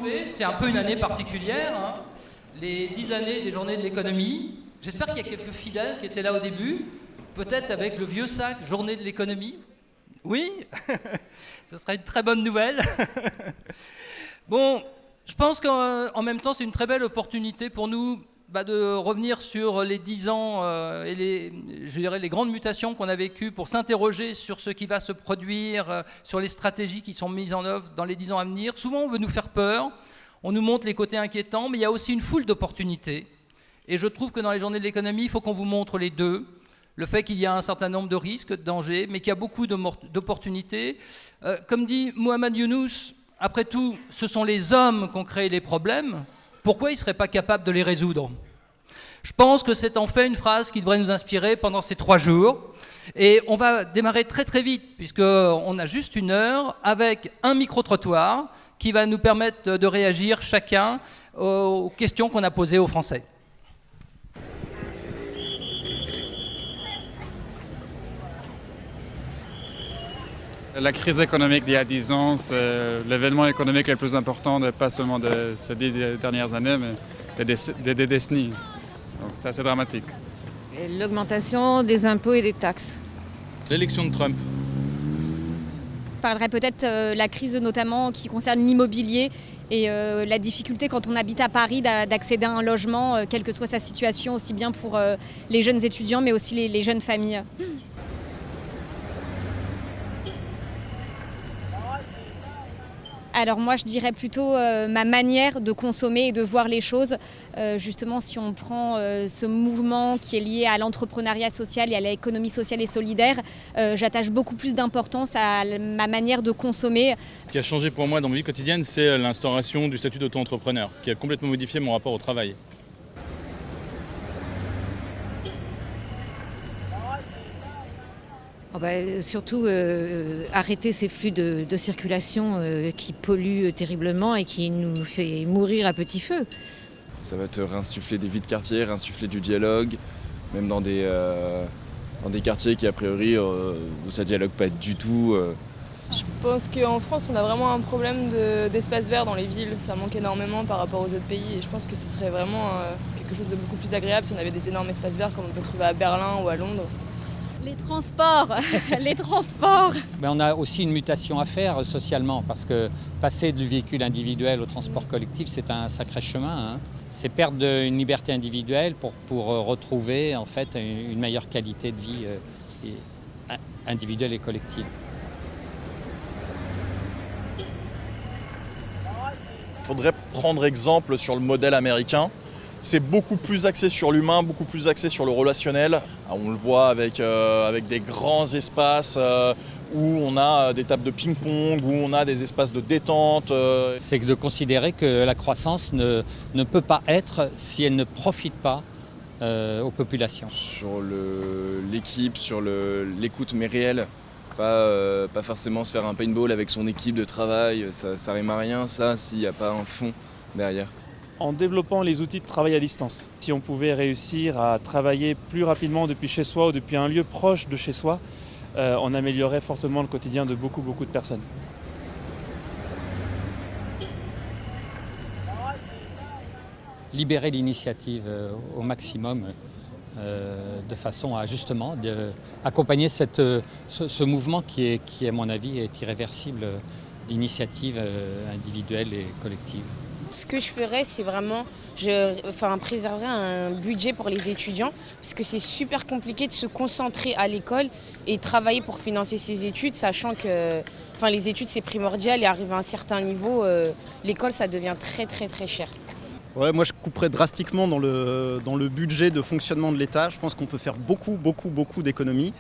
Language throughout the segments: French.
retrouver, c'est un peu une année particulière, hein, les 10 années des journées de l'économie. J'espère qu'il y a quelques fidèles qui étaient là au début, peut-être avec le vieux sac journée de l'économie. Oui, ce serait une très bonne nouvelle. Bon, je pense qu'en même temps, c'est une très belle opportunité pour nous de revenir sur les 10 ans et les grandes mutations qu'on a vécues pour s'interroger sur ce qui va se produire, sur les stratégies qui sont mises en œuvre dans les 10 ans à venir. Souvent, on veut nous faire peur, on nous montre les côtés inquiétants, mais il y a aussi une foule d'opportunités. Et je trouve que dans les journées de l'économie, il faut qu'on vous montre les deux. Le fait qu'il y a un certain nombre de risques, de dangers, mais qu'il y a beaucoup d'opportunités. Comme dit Muhammad Yunus, après tout, ce sont les hommes qui ont créé les problèmes. Pourquoi ils ne seraient pas capables de les résoudre? Je pense que c'est en fait une phrase qui devrait nous inspirer pendant ces 3 jours. Et on va démarrer très très vite, puisqu'on a juste 1 heure, avec un micro-trottoir qui va nous permettre de réagir chacun aux questions qu'on a posées aux Français. La crise économique d'il y a 10 ans, c'est l'événement économique le plus important, pas seulement de ces 10 dernières années, mais des décennies. Donc c'est assez dramatique. L'augmentation des impôts et des taxes. L'élection de Trump. Je parlerai peut-être la crise notamment qui concerne l'immobilier et la difficulté quand on habite à Paris d'accéder à un logement, quelle que soit sa situation, aussi bien pour les jeunes étudiants mais aussi les jeunes familles. Alors moi je dirais plutôt ma manière de consommer et de voir les choses. Justement si on prend ce mouvement qui est lié à l'entrepreneuriat social et à l'économie sociale et solidaire, j'attache beaucoup plus d'importance à ma manière de consommer. Ce qui a changé pour moi dans ma vie quotidienne, c'est l'instauration du statut d'auto-entrepreneur, qui a complètement modifié mon rapport au travail. Surtout arrêter ces flux de circulation qui polluent terriblement et qui nous fait mourir à petit feu. Ça va te réinsuffler des vies de quartier, réinsuffler du dialogue, même dans des quartiers qui a priori où ça dialogue pas du tout. Je pense qu'en France on a vraiment un problème d'espace vert dans les villes, ça manque énormément par rapport aux autres pays et je pense que ce serait vraiment quelque chose de beaucoup plus agréable si on avait des énormes espaces verts comme on peut trouver à Berlin ou à Londres. Les transports, les transports. Mais on a aussi une mutation à faire socialement parce que passer du véhicule individuel au transport collectif, c'est un sacré chemin. Hein. C'est perdre une liberté individuelle pour retrouver en fait une meilleure qualité de vie individuelle et collective. Il faudrait prendre exemple sur le modèle américain. C'est beaucoup plus axé sur l'humain, beaucoup plus axé sur le relationnel. On le voit avec des grands espaces où on a des tables de ping-pong, où on a des espaces de détente. C'est de considérer que la croissance ne peut pas être si elle ne profite pas aux populations. Sur l'équipe, sur l'écoute mais réelle. Pas forcément se faire un paintball avec son équipe de travail, ça rime à rien, ça, s'il n'y a pas un fond derrière. En développant les outils de travail à distance. Si on pouvait réussir à travailler plus rapidement depuis chez soi ou depuis un lieu proche de chez soi, on améliorerait fortement le quotidien de beaucoup de personnes. Libérer l'initiative au maximum de façon à justement accompagner ce mouvement qui, à mon avis, est irréversible d'initiative individuelle et collective. Ce que je ferais, c'est vraiment préserver un budget pour les étudiants parce que c'est super compliqué de se concentrer à l'école et travailler pour financer ses études, sachant que les études c'est primordial et arrivé à un certain niveau, l'école ça devient très cher. Ouais, moi je couperais drastiquement dans le budget de fonctionnement de l'État. Je pense qu'on peut faire beaucoup d'économies.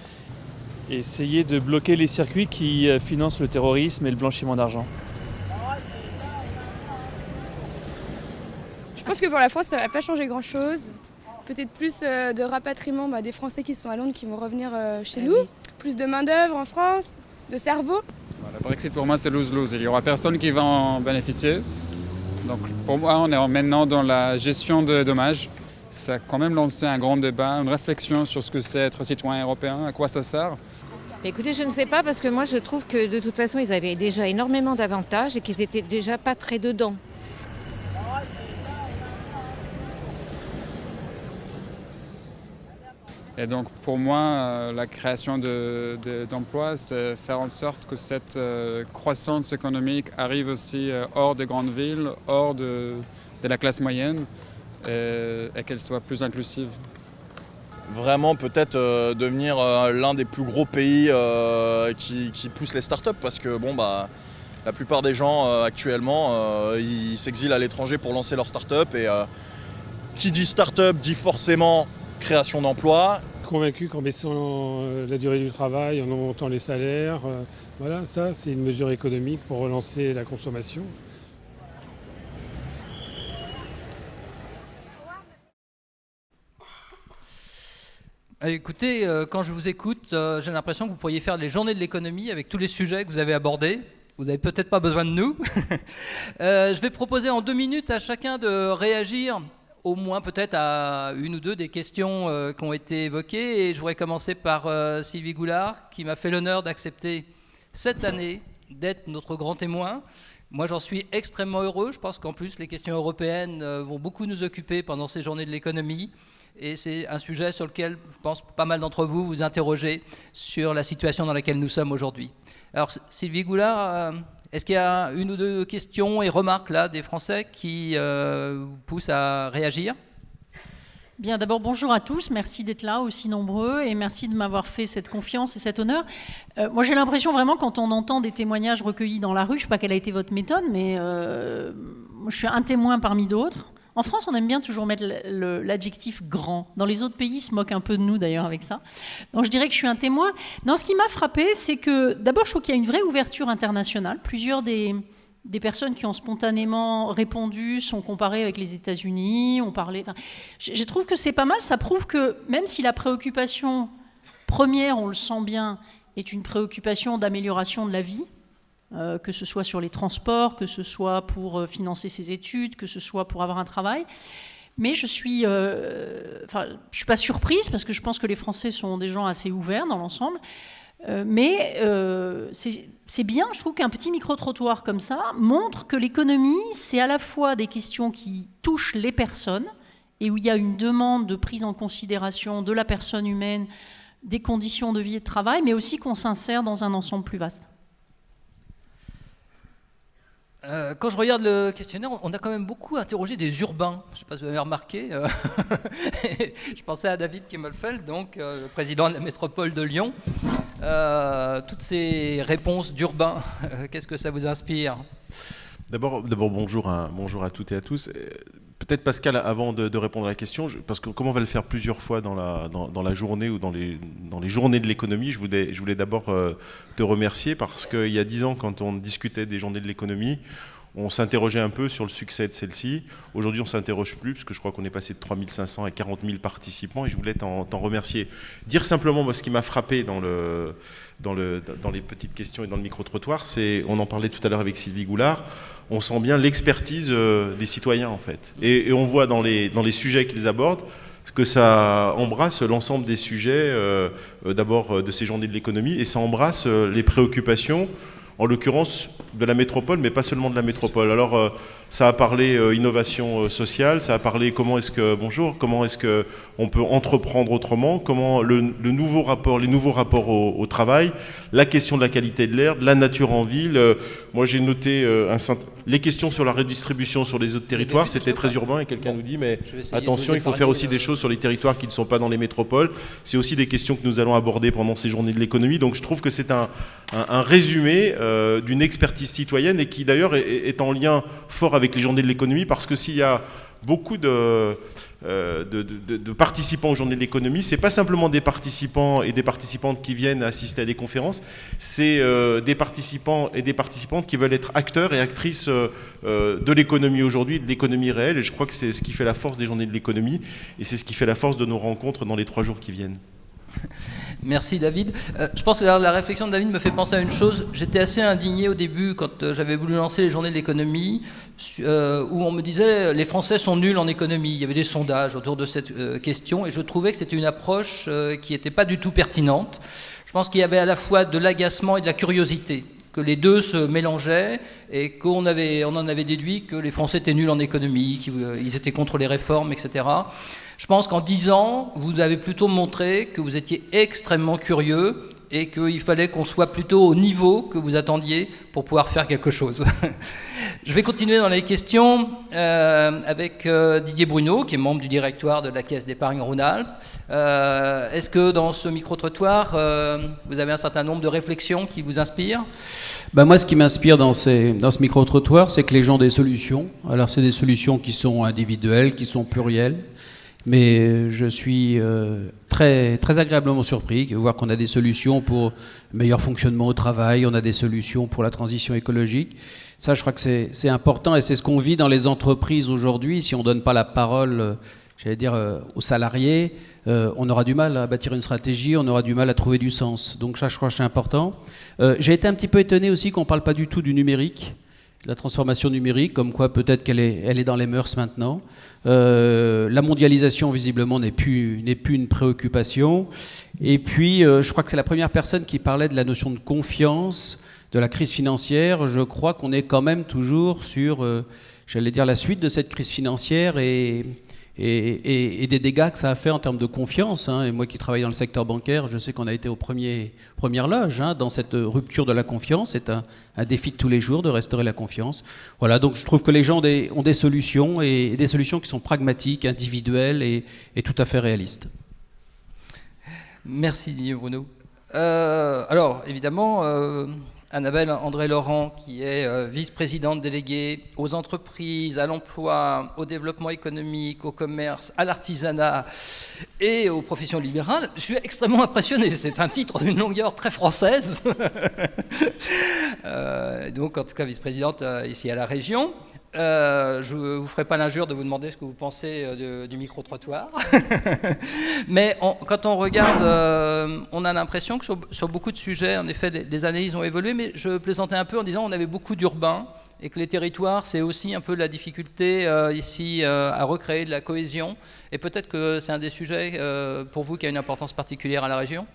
Essayer de bloquer les circuits qui financent le terrorisme et le blanchiment d'argent. Je pense que pour la France ça va pas changer grand chose. Peut-être plus de rapatriement des Français qui sont à Londres qui vont revenir chez nous. Plus de main d'œuvre en France, de cerveau. Le Brexit pour moi c'est lose-lose, il n'y aura personne qui va en bénéficier. Donc pour moi on est maintenant dans la gestion de dommages. Ça a quand même lancé un grand débat, une réflexion sur ce que c'est être citoyen européen, à quoi ça sert. Écoutez, je ne sais pas parce que moi je trouve que de toute façon ils avaient déjà énormément d'avantages et qu'ils étaient déjà pas très dedans. Et donc pour moi, la création d'emplois, c'est faire en sorte que cette croissance économique arrive aussi hors des grandes villes, hors de la classe moyenne, et qu'elle soit plus inclusive. Vraiment peut-être devenir l'un des plus gros pays qui pousse les startups, parce que la plupart des gens actuellement ils s'exilent à l'étranger pour lancer leur start-up, et qui dit start-up dit forcément création d'emplois. Convaincu qu'en baissant la durée du travail, en augmentant les salaires, voilà, ça c'est une mesure économique pour relancer la consommation. Écoutez, quand je vous écoute, j'ai l'impression que vous pourriez faire les journées de l'économie avec tous les sujets que vous avez abordés. Vous n'avez peut-être pas besoin de nous. Je vais proposer en 2 minutes à chacun de réagir, au moins peut-être à une ou deux des questions qui ont été évoquées. Et je voudrais commencer par Sylvie Goulard, qui m'a fait l'honneur d'accepter cette année d'être notre grand témoin. Moi, j'en suis extrêmement heureux. Je pense qu'en plus, les questions européennes vont beaucoup nous occuper pendant ces journées de l'économie. Et c'est un sujet sur lequel, je pense, pas mal d'entre vous vous interrogez sur la situation dans laquelle nous sommes aujourd'hui. Alors, Sylvie Goulard, est-ce qu'il y a une ou deux questions et remarques là des Français qui vous poussent à réagir ? Bien, d'abord, bonjour à tous. Merci d'être là, aussi nombreux, et merci de m'avoir fait cette confiance et cet honneur. Moi, j'ai l'impression vraiment, quand on entend des témoignages recueillis dans la rue, je ne sais pas quelle a été votre méthode, mais moi, je suis un témoin parmi d'autres. En France, on aime bien toujours mettre l'adjectif « grand ». Dans les autres pays, ils se moquent un peu de nous, d'ailleurs, avec ça. Donc, je dirais que je suis un témoin. Non, ce qui m'a frappé, c'est que, d'abord, je trouve qu'il y a une vraie ouverture internationale. Plusieurs des personnes qui ont spontanément répondu sont comparées avec les États-Unis. Je trouve que c'est pas mal. Ça prouve que, même si la préoccupation première, on le sent bien, est une préoccupation d'amélioration de la vie, que ce soit sur les transports, que ce soit pour financer ses études, que ce soit pour avoir un travail. Mais je suis pas surprise, parce que je pense que les Français sont des gens assez ouverts dans l'ensemble. Mais c'est bien, je trouve qu'un petit micro-trottoir comme ça montre que l'économie, c'est à la fois des questions qui touchent les personnes, et où il y a une demande de prise en considération de la personne humaine, des conditions de vie et de travail, mais aussi qu'on s'insère dans un ensemble plus vaste. Quand je regarde le questionnaire, on a quand même beaucoup interrogé des urbains. Je ne sais pas si vous avez remarqué. Je pensais à David Kemmelfeld, donc le président de la métropole de Lyon. Toutes ces réponses d'urbains, qu'est-ce que ça vous inspire ? D'abord bonjour à toutes et à tous. Peut-être Pascal, avant de répondre à la question, parce que comme on va le faire plusieurs fois dans la journée ou dans les journées de l'économie, je voulais d'abord te remercier, parce qu'il y a 10 ans, quand on discutait des journées de l'économie, on s'interrogeait un peu sur le succès de celle-ci. Aujourd'hui, on ne s'interroge plus, parce que je crois qu'on est passé de 3500 à 40 000 participants, et je voulais t'en remercier. Dire simplement, moi, ce qui m'a frappé dans les petites questions et dans le micro-trottoir, c'est, on en parlait tout à l'heure avec Sylvie Goulard, on sent bien l'expertise des citoyens, en fait. Et on voit dans les sujets qu'ils abordent que ça embrasse l'ensemble des sujets, d'abord de ces journées de l'économie, et ça embrasse les préoccupations, en l'occurrence de la métropole, mais pas seulement de la métropole. Alors, ça a parlé innovation sociale, ça a parlé comment est-ce qu'on peut entreprendre autrement, comment les nouveaux rapports au travail, la question de la qualité de l'air, de la nature en ville. Moi, j'ai noté les questions sur la redistribution sur les autres territoires, c'était très urbain, et quelqu'un nous dit, mais attention, il faut faire aussi des choses sur les territoires qui ne sont pas dans les métropoles. C'est aussi des questions que nous allons aborder pendant ces journées de l'économie. Donc, je trouve que c'est un résumé d'une expertise citoyenne, et qui d'ailleurs est en lien fort avec les journées de l'économie, parce que s'il y a beaucoup de participants aux journées de l'économie, c'est pas simplement des participants et des participantes qui viennent assister à des conférences, c'est des participants et des participantes qui veulent être acteurs et actrices de l'économie aujourd'hui, de l'économie réelle, et je crois que c'est ce qui fait la force des journées de l'économie, et c'est ce qui fait la force de nos rencontres dans les 3 jours qui viennent. Merci David. Je pense que la réflexion de David me fait penser à une chose. J'étais assez indigné au début quand j'avais voulu lancer les journées de l'économie, où on me disait les Français sont nuls en économie. Il y avait des sondages autour de cette question, et je trouvais que c'était une approche qui n'était pas du tout pertinente. Je pense qu'il y avait à la fois de l'agacement et de la curiosité. que les deux se mélangeaient et qu'on en avait déduit que les Français étaient nuls en économie, qu'ils étaient contre les réformes, etc. Je pense qu'en 10 ans, vous avez plutôt montré que vous étiez extrêmement curieux et qu'il fallait qu'on soit plutôt au niveau que vous attendiez pour pouvoir faire quelque chose. Je vais continuer dans les questions avec Didier Bruno, qui est membre du directoire de la Caisse d'épargne Rhône-Alpes. Est-ce que dans ce micro-trottoir, vous avez un certain nombre de réflexions qui vous inspirent ? Moi, ce qui m'inspire dans ce micro-trottoir, c'est que les gens ont des solutions. Alors, c'est des solutions qui sont individuelles, qui sont plurielles. Mais je suis très, très agréablement surpris de voir qu'on a des solutions pour le meilleur fonctionnement au travail, on a des solutions pour la transition écologique. Ça, je crois que c'est important et c'est ce qu'on vit dans les entreprises aujourd'hui. Si on ne donne pas la parole, aux salariés, on aura du mal à bâtir une stratégie, on aura du mal à trouver du sens. Donc ça, je crois que c'est important. J'ai été un petit peu étonné aussi qu'on ne parle pas du tout du numérique, de la transformation numérique, comme quoi peut-être qu'elle est dans les mœurs maintenant. La mondialisation, visiblement, n'est plus une préoccupation. Et puis, je crois que c'est la première personne qui parlait de la notion de confiance, de la crise financière. Je crois qu'on est quand même toujours sur, la suite de cette crise financière et des dégâts que ça a fait en termes de confiance. Et moi qui travaille dans le secteur bancaire, je sais qu'on a été aux premières loges dans cette rupture de la confiance. C'est un défi de tous les jours de restaurer la confiance. Voilà, donc je trouve que les gens ont des solutions et des solutions qui sont pragmatiques, individuelles et tout à fait réalistes. Merci Didier Bruno. Alors évidemment, Annabelle André-Laurent, qui est vice-présidente déléguée aux entreprises, à l'emploi, au développement économique, au commerce, à l'artisanat et aux professions libérales. Je suis extrêmement impressionné. C'est un titre d'une longueur très française. Donc, en tout cas, vice-présidente ici à la région. Je ne vous ferai pas l'injure de vous demander ce que vous pensez du micro-trottoir. Mais quand on regarde, on a l'impression que sur beaucoup de sujets, en effet, les analyses ont évolué, mais je plaisantais un peu en disant qu'on avait beaucoup d'urbains et que les territoires, c'est aussi un peu la difficulté ici à recréer de la cohésion. Et peut-être que c'est un des sujets pour vous qui a une importance particulière à la région.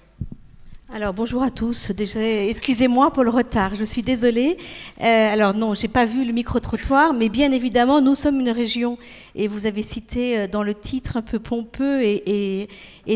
Alors bonjour à tous, déjà excusez-moi pour le retard, je suis désolée. Alors non, j'ai pas vu le micro-trottoir, mais bien évidemment nous sommes une région, et vous avez cité dans le titre un peu pompeux et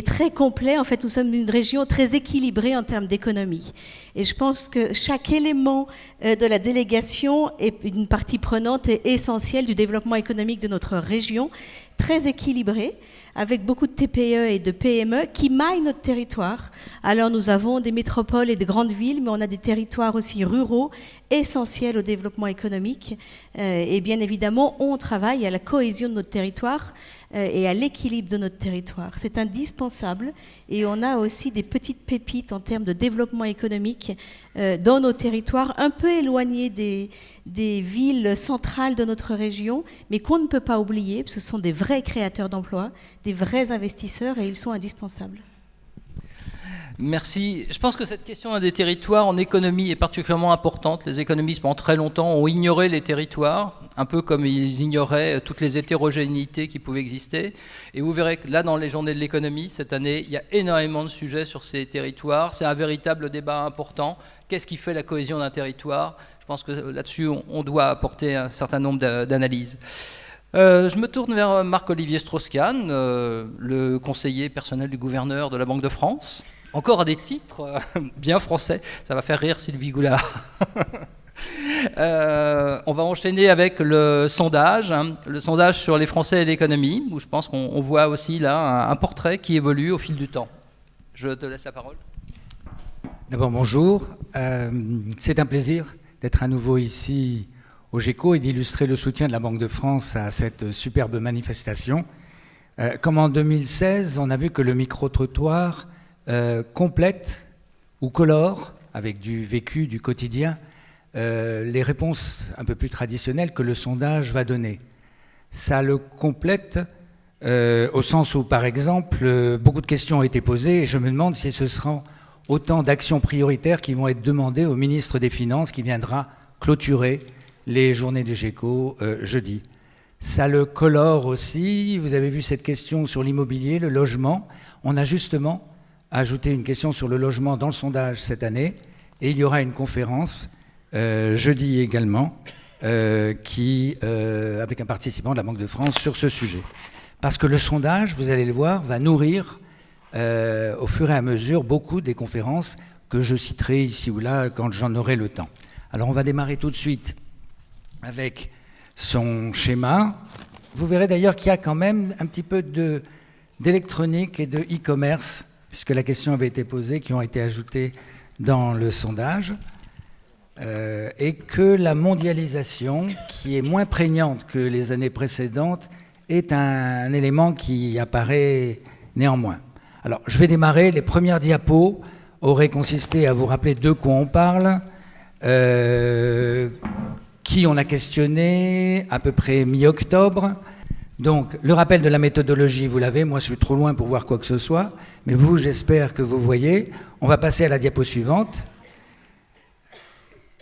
très complet, en fait nous sommes une région très équilibrée en termes d'économie. Et je pense que chaque élément de la délégation est une partie prenante et essentielle du développement économique de notre région, très équilibrée, avec beaucoup de TPE et de PME qui maillent notre territoire. Alors nous avons des métropoles et des grandes villes, mais on a des territoires aussi ruraux, essentiels au développement économique. Et bien évidemment, on travaille à la cohésion de notre territoire et à l'équilibre de notre territoire. C'est indispensable. Et on a aussi des petites pépites en termes de développement économique dans nos territoires, un peu éloignés des villes centrales de notre région, mais qu'on ne peut pas oublier, parce que ce sont des vrais créateurs d'emplois, des vrais investisseurs, et ils sont indispensables. Merci. Je pense que cette question des territoires en économie est particulièrement importante. Les économistes, pendant très longtemps, ont ignoré les territoires, un peu comme ils ignoraient toutes les hétérogénéités qui pouvaient exister. Et vous verrez que là, dans les journées de l'économie, cette année, il y a énormément de sujets sur ces territoires. C'est un véritable débat important. Qu'est-ce qui fait la cohésion d'un territoire ? Je pense que là-dessus, on doit apporter un certain nombre d'analyses. Je me tourne vers Marc-Olivier Strauss-Kahn, le conseiller personnel du gouverneur de la Banque de France. Encore à des titres bien français, ça va faire rire Sylvie Goulard. On va enchaîner avec le sondage sur les Français et l'économie, où je pense qu'on voit aussi là un portrait qui évolue au fil du temps. Je te laisse la parole. D'abord, bonjour. C'est un plaisir d'être à nouveau ici au GECO et d'illustrer le soutien de la Banque de France à cette superbe manifestation. Comme en 2016, on a vu que le micro-trottoir complète ou colore, avec du vécu, du quotidien, les réponses un peu plus traditionnelles que le sondage va donner. Ça le complète au sens où, par exemple, beaucoup de questions ont été posées et je me demande si ce seront autant d'actions prioritaires qui vont être demandées au ministre des Finances qui viendra clôturer les journées du GECO jeudi. Ça le colore aussi. Vous avez vu cette question sur l'immobilier, le logement. On a justement ajouté une question sur le logement dans le sondage cette année et il y aura une conférence jeudi également, avec un participant de la Banque de France sur ce sujet. Parce que le sondage, vous allez le voir, va nourrir au fur et à mesure beaucoup des conférences que je citerai ici ou là quand j'en aurai le temps. Alors on va démarrer tout de suite avec son schéma. Vous verrez d'ailleurs qu'il y a quand même un petit peu d'électronique et de e-commerce, puisque la question avait été posée, qui ont été ajoutées dans le sondage, et que la mondialisation, qui est moins prégnante que les années précédentes, est un élément qui apparaît néanmoins. Alors, je vais démarrer. Les premières diapos auraient consisté à vous rappeler de quoi on parle, qui on a questionné à peu près mi-octobre. Donc, le rappel de la méthodologie, vous l'avez. Moi, je suis trop loin pour voir quoi que ce soit. Mais vous, j'espère que vous voyez. On va passer à la diapo suivante,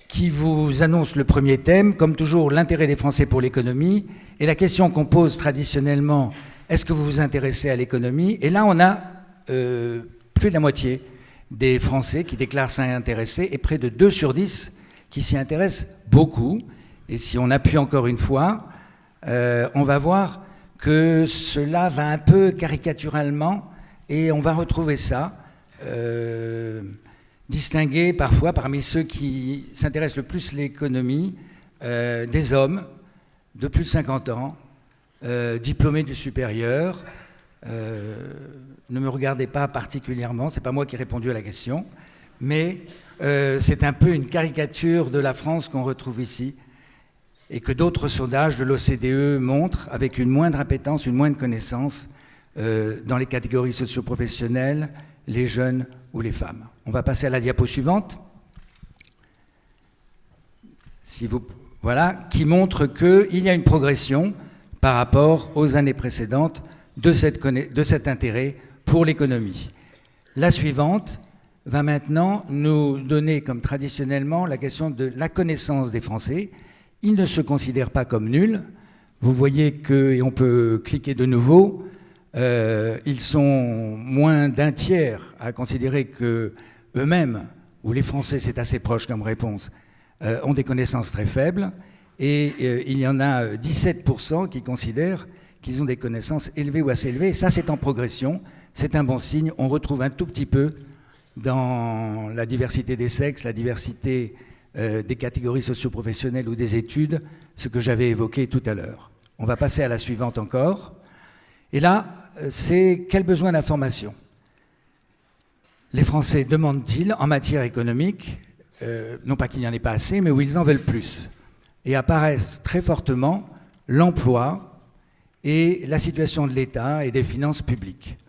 qui vous annonce le premier thème. Comme toujours, l'intérêt des Français pour l'économie. Et la question qu'on pose traditionnellement, est-ce que vous vous intéressez à l'économie? Et là, on a plus de la moitié des Français qui déclarent s'y intéresser et près de 2 sur 10 qui s'y intéressent beaucoup. Et si on appuie encore une fois, on va voir que cela va un peu caricaturalement et on va retrouver ça distingué parfois parmi ceux qui s'intéressent le plus à l'économie, des hommes de plus de 50 ans, diplômés du supérieur. Ne me regardez pas particulièrement, c'est pas moi qui ai répondu à la question, mais c'est un peu une caricature de la France qu'on retrouve ici et que d'autres sondages de l'OCDE montrent avec une moindre appétence, une moindre connaissance dans les catégories socio-professionnelles, les jeunes ou les femmes. On va passer à la diapo suivante. Voilà, qui montre qu'il y a une progression par rapport aux années précédentes de cet intérêt pour l'économie. La suivante va maintenant nous donner, comme traditionnellement, la question de la connaissance des Français. Ils ne se considèrent pas comme nuls. Vous voyez que, et on peut cliquer de nouveau, ils sont moins d'un tiers à considérer que eux-mêmes, ou les Français, c'est assez proche comme réponse, ont des connaissances très faibles. Et il y en a 17% qui considèrent qu'ils ont des connaissances élevées ou assez élevées. Et ça, c'est en progression. C'est un bon signe. On retrouve un tout petit peu dans la diversité des sexes, la diversité des catégories socio-professionnelles ou des études, ce que j'avais évoqué tout à l'heure. On va passer à la suivante encore. Et là, c'est quel besoin d'information les Français demandent-ils en matière économique, non pas qu'il n'y en ait pas assez, mais où ils en veulent plus. Et apparaissent très fortement l'emploi et la situation de l'État et des finances publiques.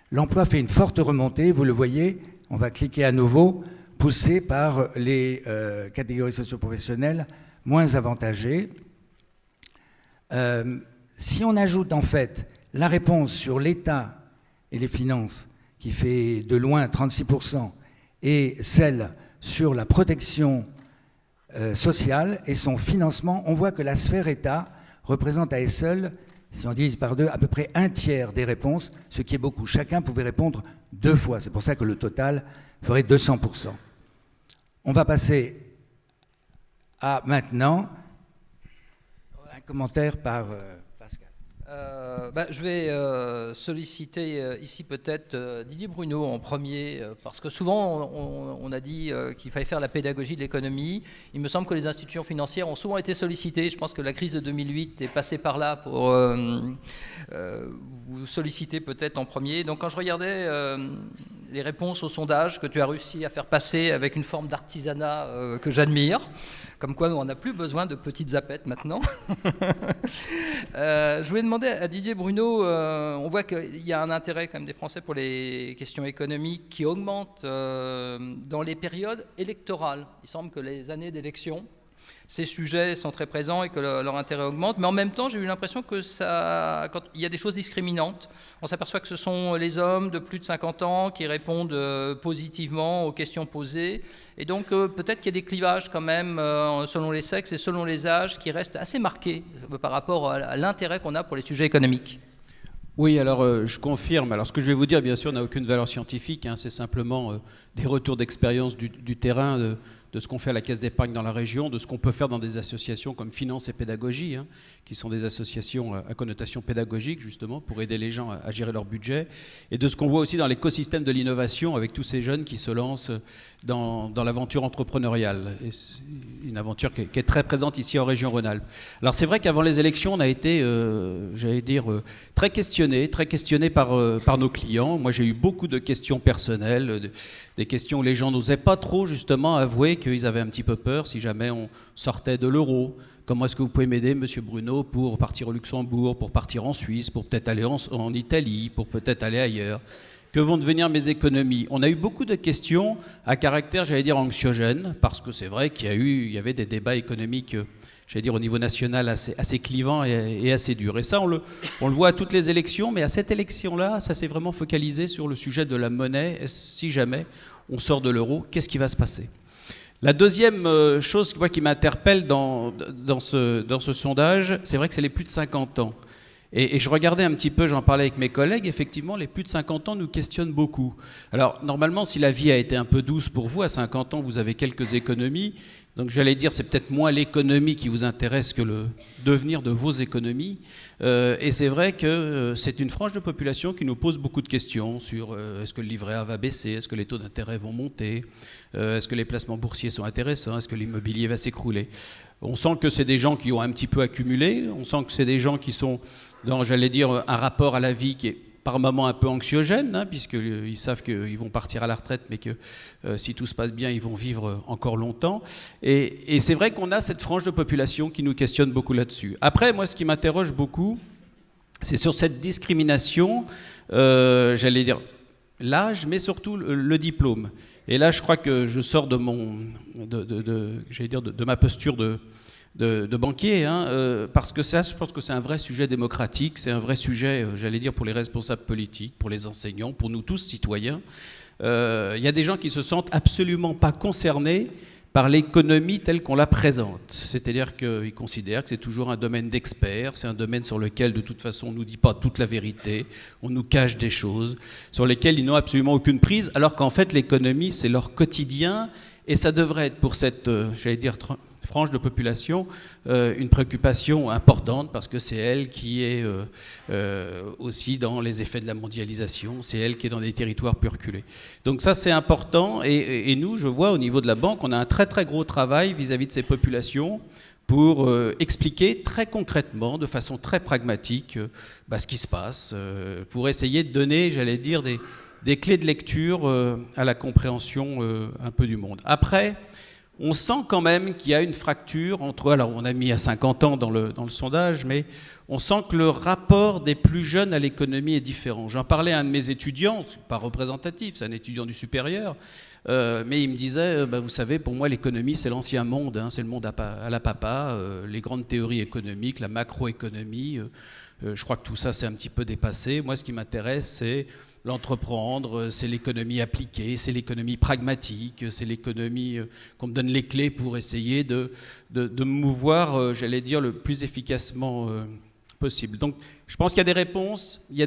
L'emploi fait une forte remontée, vous le voyez, on va cliquer à nouveau, poussé par les catégories socio-professionnelles moins avantagées. Si on ajoute en fait la réponse sur l'État et les finances, qui fait de loin 36%, et celle sur la protection sociale et son financement, on voit que la sphère État représente à elle seule, si on divise par 2, à peu près un tiers des réponses, ce qui est beaucoup. Chacun pouvait répondre 2 fois. C'est pour ça que le total ferait 200%. On va passer à maintenant un commentaire par Pascal. Je vais solliciter ici peut-être Didier Bruno en premier, parce que souvent on a dit qu'il fallait faire la pédagogie de l'économie. Il me semble que les institutions financières ont souvent été sollicitées. Je pense que la crise de 2008 est passée par là pour vous solliciter peut-être en premier. Donc quand je regardais les réponses au sondage que tu as réussi à faire passer avec une forme d'artisanat que j'admire, comme quoi on n'a plus besoin de petites zapettes maintenant. Je voulais demander à Didier Bruno, on voit qu'il y a un intérêt quand même des Français pour les questions économiques qui augmente dans les périodes électorales. Il semble que les années d'élection, ces sujets sont très présents et que leur intérêt augmente. Mais en même temps, j'ai eu l'impression que quand il y a des choses discriminantes. On s'aperçoit que ce sont les hommes de plus de 50 ans qui répondent positivement aux questions posées. Et donc, peut-être qu'il y a des clivages quand même selon les sexes et selon les âges qui restent assez marqués par rapport à l'intérêt qu'on a pour les sujets économiques. Oui, alors je confirme. Alors ce que je vais vous dire, bien sûr, n'a aucune valeur scientifique. Hein, c'est simplement des retours d'expérience du terrain de ce qu'on fait à la Caisse d'épargne dans la région, de ce qu'on peut faire dans des associations comme Finance et Pédagogie, hein, qui sont des associations à connotation pédagogique, justement, pour aider les gens à gérer leur budget, et de ce qu'on voit aussi dans l'écosystème de l'innovation, avec tous ces jeunes qui se lancent dans l'aventure entrepreneuriale. Et c'est une aventure qui est très présente ici en région Rhône-Alpes. Alors c'est vrai qu'avant les élections, on a été, j'allais dire, très questionné par nos clients. Moi, j'ai eu beaucoup de questions personnelles, des questions où les gens n'osaient pas trop, justement, avouer qu'ils avaient un petit peu peur si jamais on sortait de l'euro. Comment est-ce que vous pouvez m'aider, Monsieur Bruno, pour partir au Luxembourg, pour partir en Suisse, pour peut-être aller en Italie, pour peut-être aller ailleurs? Que vont devenir mes économies? On a eu beaucoup de questions à caractère, j'allais dire, anxiogène, parce que c'est vrai qu'il y avait des débats économiques, j'allais dire, au niveau national assez clivants et assez durs. Et ça, on le voit à toutes les élections, mais à cette élection-là, ça s'est vraiment focalisé sur le sujet de la monnaie. Si jamais on sort de l'euro, qu'est-ce qui va se passer? La deuxième chose moi, qui m'interpelle dans ce sondage, c'est vrai que c'est les plus de 50 ans. Et je regardais un petit peu, j'en parlais avec mes collègues, effectivement, les plus de 50 ans nous questionnent beaucoup. Alors, normalement, si la vie a été un peu douce pour vous, à 50 ans, vous avez quelques économies. Donc, j'allais dire, c'est peut-être moins l'économie qui vous intéresse que le devenir de vos économies. Et c'est vrai que c'est une frange de population qui nous pose beaucoup de questions sur est-ce que le livret A va baisser, est-ce que les taux d'intérêt vont monter, est-ce que les placements boursiers sont intéressants, est-ce que l'immobilier va s'écrouler. On sent que c'est des gens qui ont un petit peu accumulé, on sent que c'est des gens qui sont dans, j'allais dire, un rapport à la vie qui est par moments un peu anxiogène, hein, puisqu'ils savent qu'ils vont partir à la retraite, mais que si tout se passe bien, ils vont vivre encore longtemps. Et c'est vrai qu'on a cette frange de population qui nous questionne beaucoup là-dessus. Après, moi, ce qui m'interroge beaucoup, c'est sur cette discrimination, j'allais dire, l'âge, mais surtout le diplôme. Et là, je crois que je sors de ma posture de banquier, hein, parce que ça, je pense que c'est un vrai sujet démocratique, c'est un vrai sujet, j'allais dire, pour les responsables politiques, pour les enseignants, pour nous tous, citoyens. Il y a des gens qui se sentent absolument pas concernés par l'économie telle qu'on la présente. C'est-à-dire qu'ils considèrent que c'est toujours un domaine d'experts, c'est un domaine sur lequel, de toute façon, on ne nous dit pas toute la vérité, on nous cache des choses, sur lesquelles ils n'ont absolument aucune prise, alors qu'en fait, l'économie, c'est leur quotidien, et ça devrait être pour cette, j'allais dire, frange de population, une préoccupation importante parce que c'est elle qui est aussi dans les effets de la mondialisation, c'est elle qui est dans des territoires plus reculés. Donc ça c'est important et nous, je vois au niveau de la banque, on a un très très gros travail vis-à-vis de ces populations pour expliquer très concrètement, de façon très pragmatique, ce qui se passe, pour essayer de donner, j'allais dire, des clés de lecture à la compréhension un peu du monde. Après, on sent quand même qu'il y a une fracture entre... Alors, on a mis à 50 ans dans le sondage, mais on sent que le rapport des plus jeunes à l'économie est différent. J'en parlais à un de mes étudiants, c'est pas représentatif, c'est un étudiant du supérieur, mais il me disait, vous savez, pour moi, l'économie, c'est l'ancien monde, hein, c'est le monde à la papa, les grandes théories économiques, la macroéconomie, je crois que tout ça, c'est un petit peu dépassé. Moi, ce qui m'intéresse, c'est l'entreprendre, c'est l'économie appliquée, c'est l'économie pragmatique, c'est l'économie qu'on me donne les clés pour essayer de me mouvoir, j'allais dire, le plus efficacement possible. Donc, je pense qu'il y a des réponses, il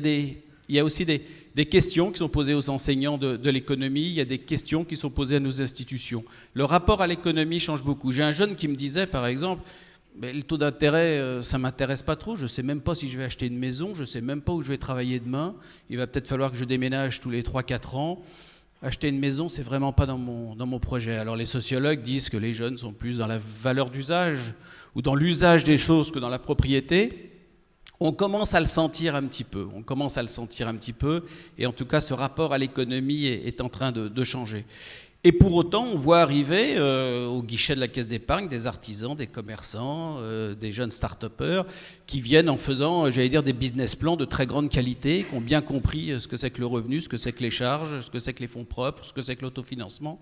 y a aussi des questions qui sont posées aux enseignants de l'économie, il y a des questions qui sont posées à nos institutions. Le rapport à l'économie change beaucoup. J'ai un jeune qui me disait, par exemple, le taux d'intérêt, ça ne m'intéresse pas trop, je ne sais même pas si je vais acheter une maison, je ne sais même pas où je vais travailler demain, il va peut-être falloir que je déménage tous les 3-4 ans. Acheter une maison, c'est vraiment pas dans mon projet. Alors les sociologues disent que les jeunes sont plus dans la valeur d'usage ou dans l'usage des choses que dans la propriété. On commence à le sentir un petit peu, et en tout cas ce rapport à l'économie est en train de changer. Et pour autant, on voit arriver au guichet de la Caisse d'épargne des artisans, des commerçants, des jeunes start-upers qui viennent en faisant, j'allais dire, des business plans de très grande qualité, qui ont bien compris ce que c'est que le revenu, ce que c'est que les charges, ce que c'est que les fonds propres, ce que c'est que l'autofinancement.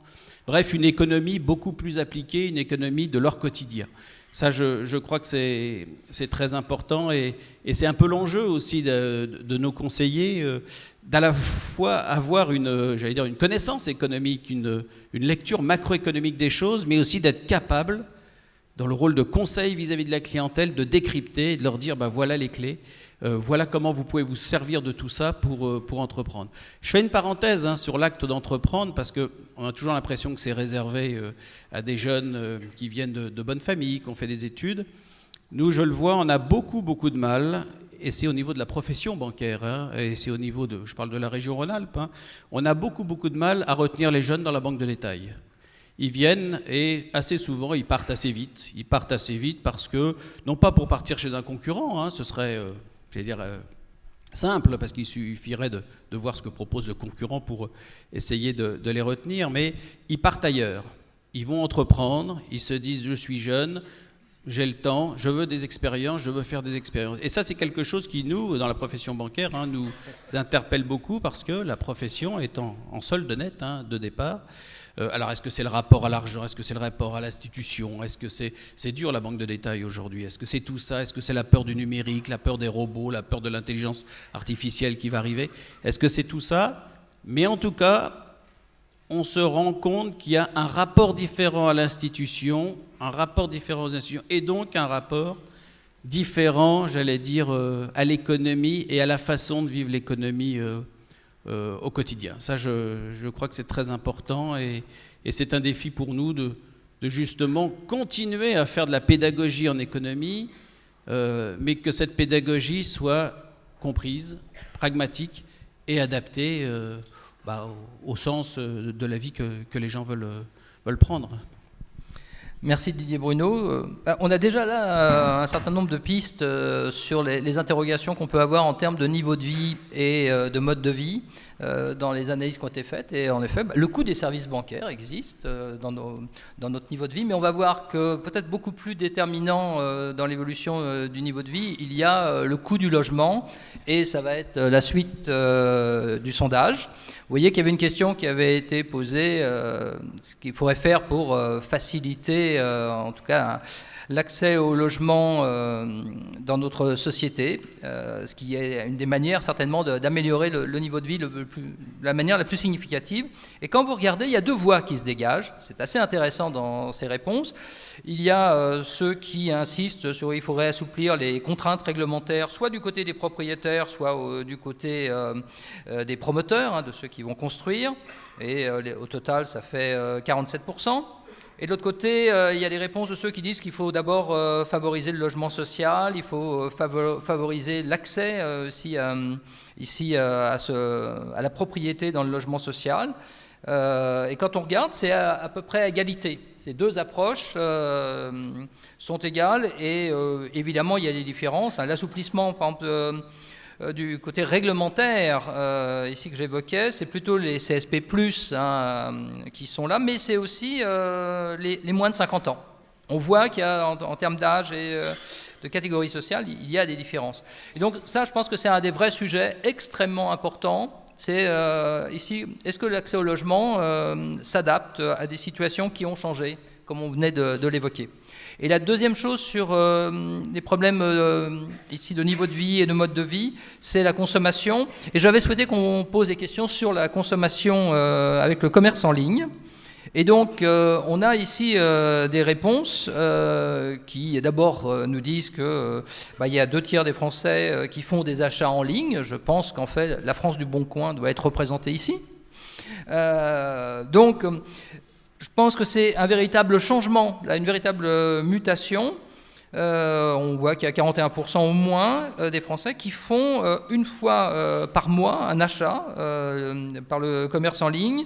Bref, une économie beaucoup plus appliquée, une économie de leur quotidien. Ça, je crois que c'est très important et c'est un peu l'enjeu aussi de nos conseillers d'à la fois avoir une connaissance économique, une lecture macroéconomique des choses, mais aussi d'être capable, dans le rôle de conseil vis-à-vis de la clientèle, de décrypter et de leur dire voilà les clés Voilà comment vous pouvez vous servir de tout ça pour entreprendre. Je fais une parenthèse sur l'acte d'entreprendre, parce qu'on a toujours l'impression que c'est réservé à des jeunes qui viennent de bonnes familles, qui ont fait des études. Nous, je le vois, on a beaucoup de mal, et c'est au niveau de la profession bancaire, et c'est au niveau je parle de la région Rhône-Alpes, on a beaucoup de mal à retenir les jeunes dans la banque de détail. Ils viennent et assez souvent ils partent assez vite. Ils partent assez vite parce que, non pas pour partir chez un concurrent, ce serait, simple, parce qu'il suffirait de voir ce que propose le concurrent pour essayer de les retenir, mais ils partent ailleurs. Ils vont entreprendre, ils se disent je suis jeune, j'ai le temps, je veux des expériences, je veux faire des expériences. Et ça, c'est quelque chose qui, nous, dans la profession bancaire, nous interpelle beaucoup, parce que la profession est en solde net de départ. Alors, est-ce que c'est le rapport à l'argent? Est-ce que c'est le rapport à l'institution? Est-ce que c'est dur, la banque de détail, aujourd'hui? Est-ce que c'est tout ça? Est-ce que c'est la peur du numérique, la peur des robots, la peur de l'intelligence artificielle qui va arriver? Est-ce que c'est tout ça? Mais en tout cas, on se rend compte qu'il y a un rapport différent à l'institution, un rapport différent aux institutions, et donc un rapport différent, j'allais dire, à l'économie et à la façon de vivre l'économie au quotidien. Ça, je crois que c'est très important, et c'est un défi pour nous de justement continuer à faire de la pédagogie en économie, mais que cette pédagogie soit comprise, pragmatique et adaptée au sens de la vie que les gens veulent prendre. Merci Didier Bruno. On a déjà là un certain nombre de pistes sur les interrogations qu'on peut avoir en termes de niveau de vie et de mode de vie dans les analyses qui ont été faites. Et en effet, le coût des services bancaires existe dans notre niveau de vie, mais on va voir que peut-être beaucoup plus déterminant dans l'évolution du niveau de vie, il y a le coût du logement, et ça va être la suite du sondage. Vous voyez qu'il y avait une question qui avait été posée, ce qu'il faudrait faire pour faciliter, en tout cas, l'accès au logement dans notre société, ce qui est une des manières certainement d'améliorer le niveau de vie la manière la plus significative. Et quand vous regardez, il y a deux voies qui se dégagent. C'est assez intéressant dans ces réponses. Il y a ceux qui insistent sur il faudrait assouplir les contraintes réglementaires, soit du côté des propriétaires, soit du côté des promoteurs, de ceux qui vont construire. Et au total, ça fait 47%. Et de l'autre côté, il y a les réponses de ceux qui disent qu'il faut d'abord favoriser le logement social, il faut favoriser l'accès ici à la propriété dans le logement social. Et quand on regarde, c'est à peu près à égalité. Ces deux approches sont égales, et évidemment, il y a des différences. L'assouplissement, par exemple, du côté réglementaire, ici que j'évoquais, c'est plutôt les CSP+, qui sont là, mais c'est aussi les moins de 50 ans. On voit qu'il y a, en termes d'âge et de catégorie sociale, il y a des différences. Et donc ça, je pense que c'est un des vrais sujets extrêmement importants. C'est ici, est-ce que l'accès au logement s'adapte à des situations qui ont changé, comme on venait de l'évoquer. Et la deuxième chose sur les problèmes ici de niveau de vie et de mode de vie, c'est la consommation. Et j'avais souhaité qu'on pose des questions sur la consommation avec le commerce en ligne. Et donc, on a ici des réponses qui, d'abord, nous disent qu'il y a 2/3 des Français qui font des achats en ligne. Je pense qu'en fait, la France du Bon Coin doit être représentée ici. Donc, je pense que c'est un véritable changement, une véritable mutation. On voit qu'il y a 41% au moins des Français qui font une fois par mois un achat par le commerce en ligne,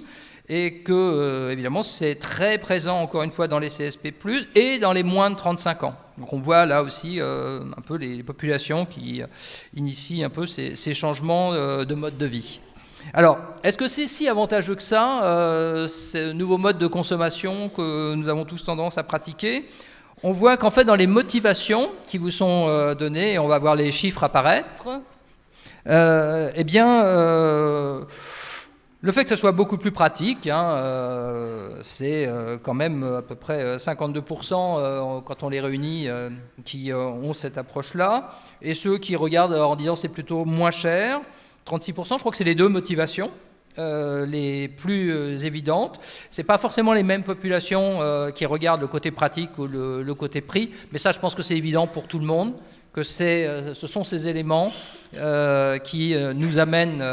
et que, évidemment, c'est très présent, encore une fois, dans les CSP+, et dans les moins de 35 ans. Donc on voit là aussi un peu les populations qui initient un peu ces changements de mode de vie. Alors, est-ce que c'est si avantageux que ça, ce nouveau mode de consommation que nous avons tous tendance à pratiquer? On voit qu'en fait, dans les motivations qui vous sont données, et on va voir les chiffres apparaître, le fait que ce soit beaucoup plus pratique, c'est quand même à peu près 52% quand on les réunit qui ont cette approche-là, et ceux qui regardent en disant c'est plutôt moins cher, 36%, je crois que c'est les deux motivations les plus évidentes. Ce n'est pas forcément les mêmes populations qui regardent le côté pratique ou le côté prix, mais ça, je pense que c'est évident pour tout le monde, que ce sont ces éléments qui nous amènent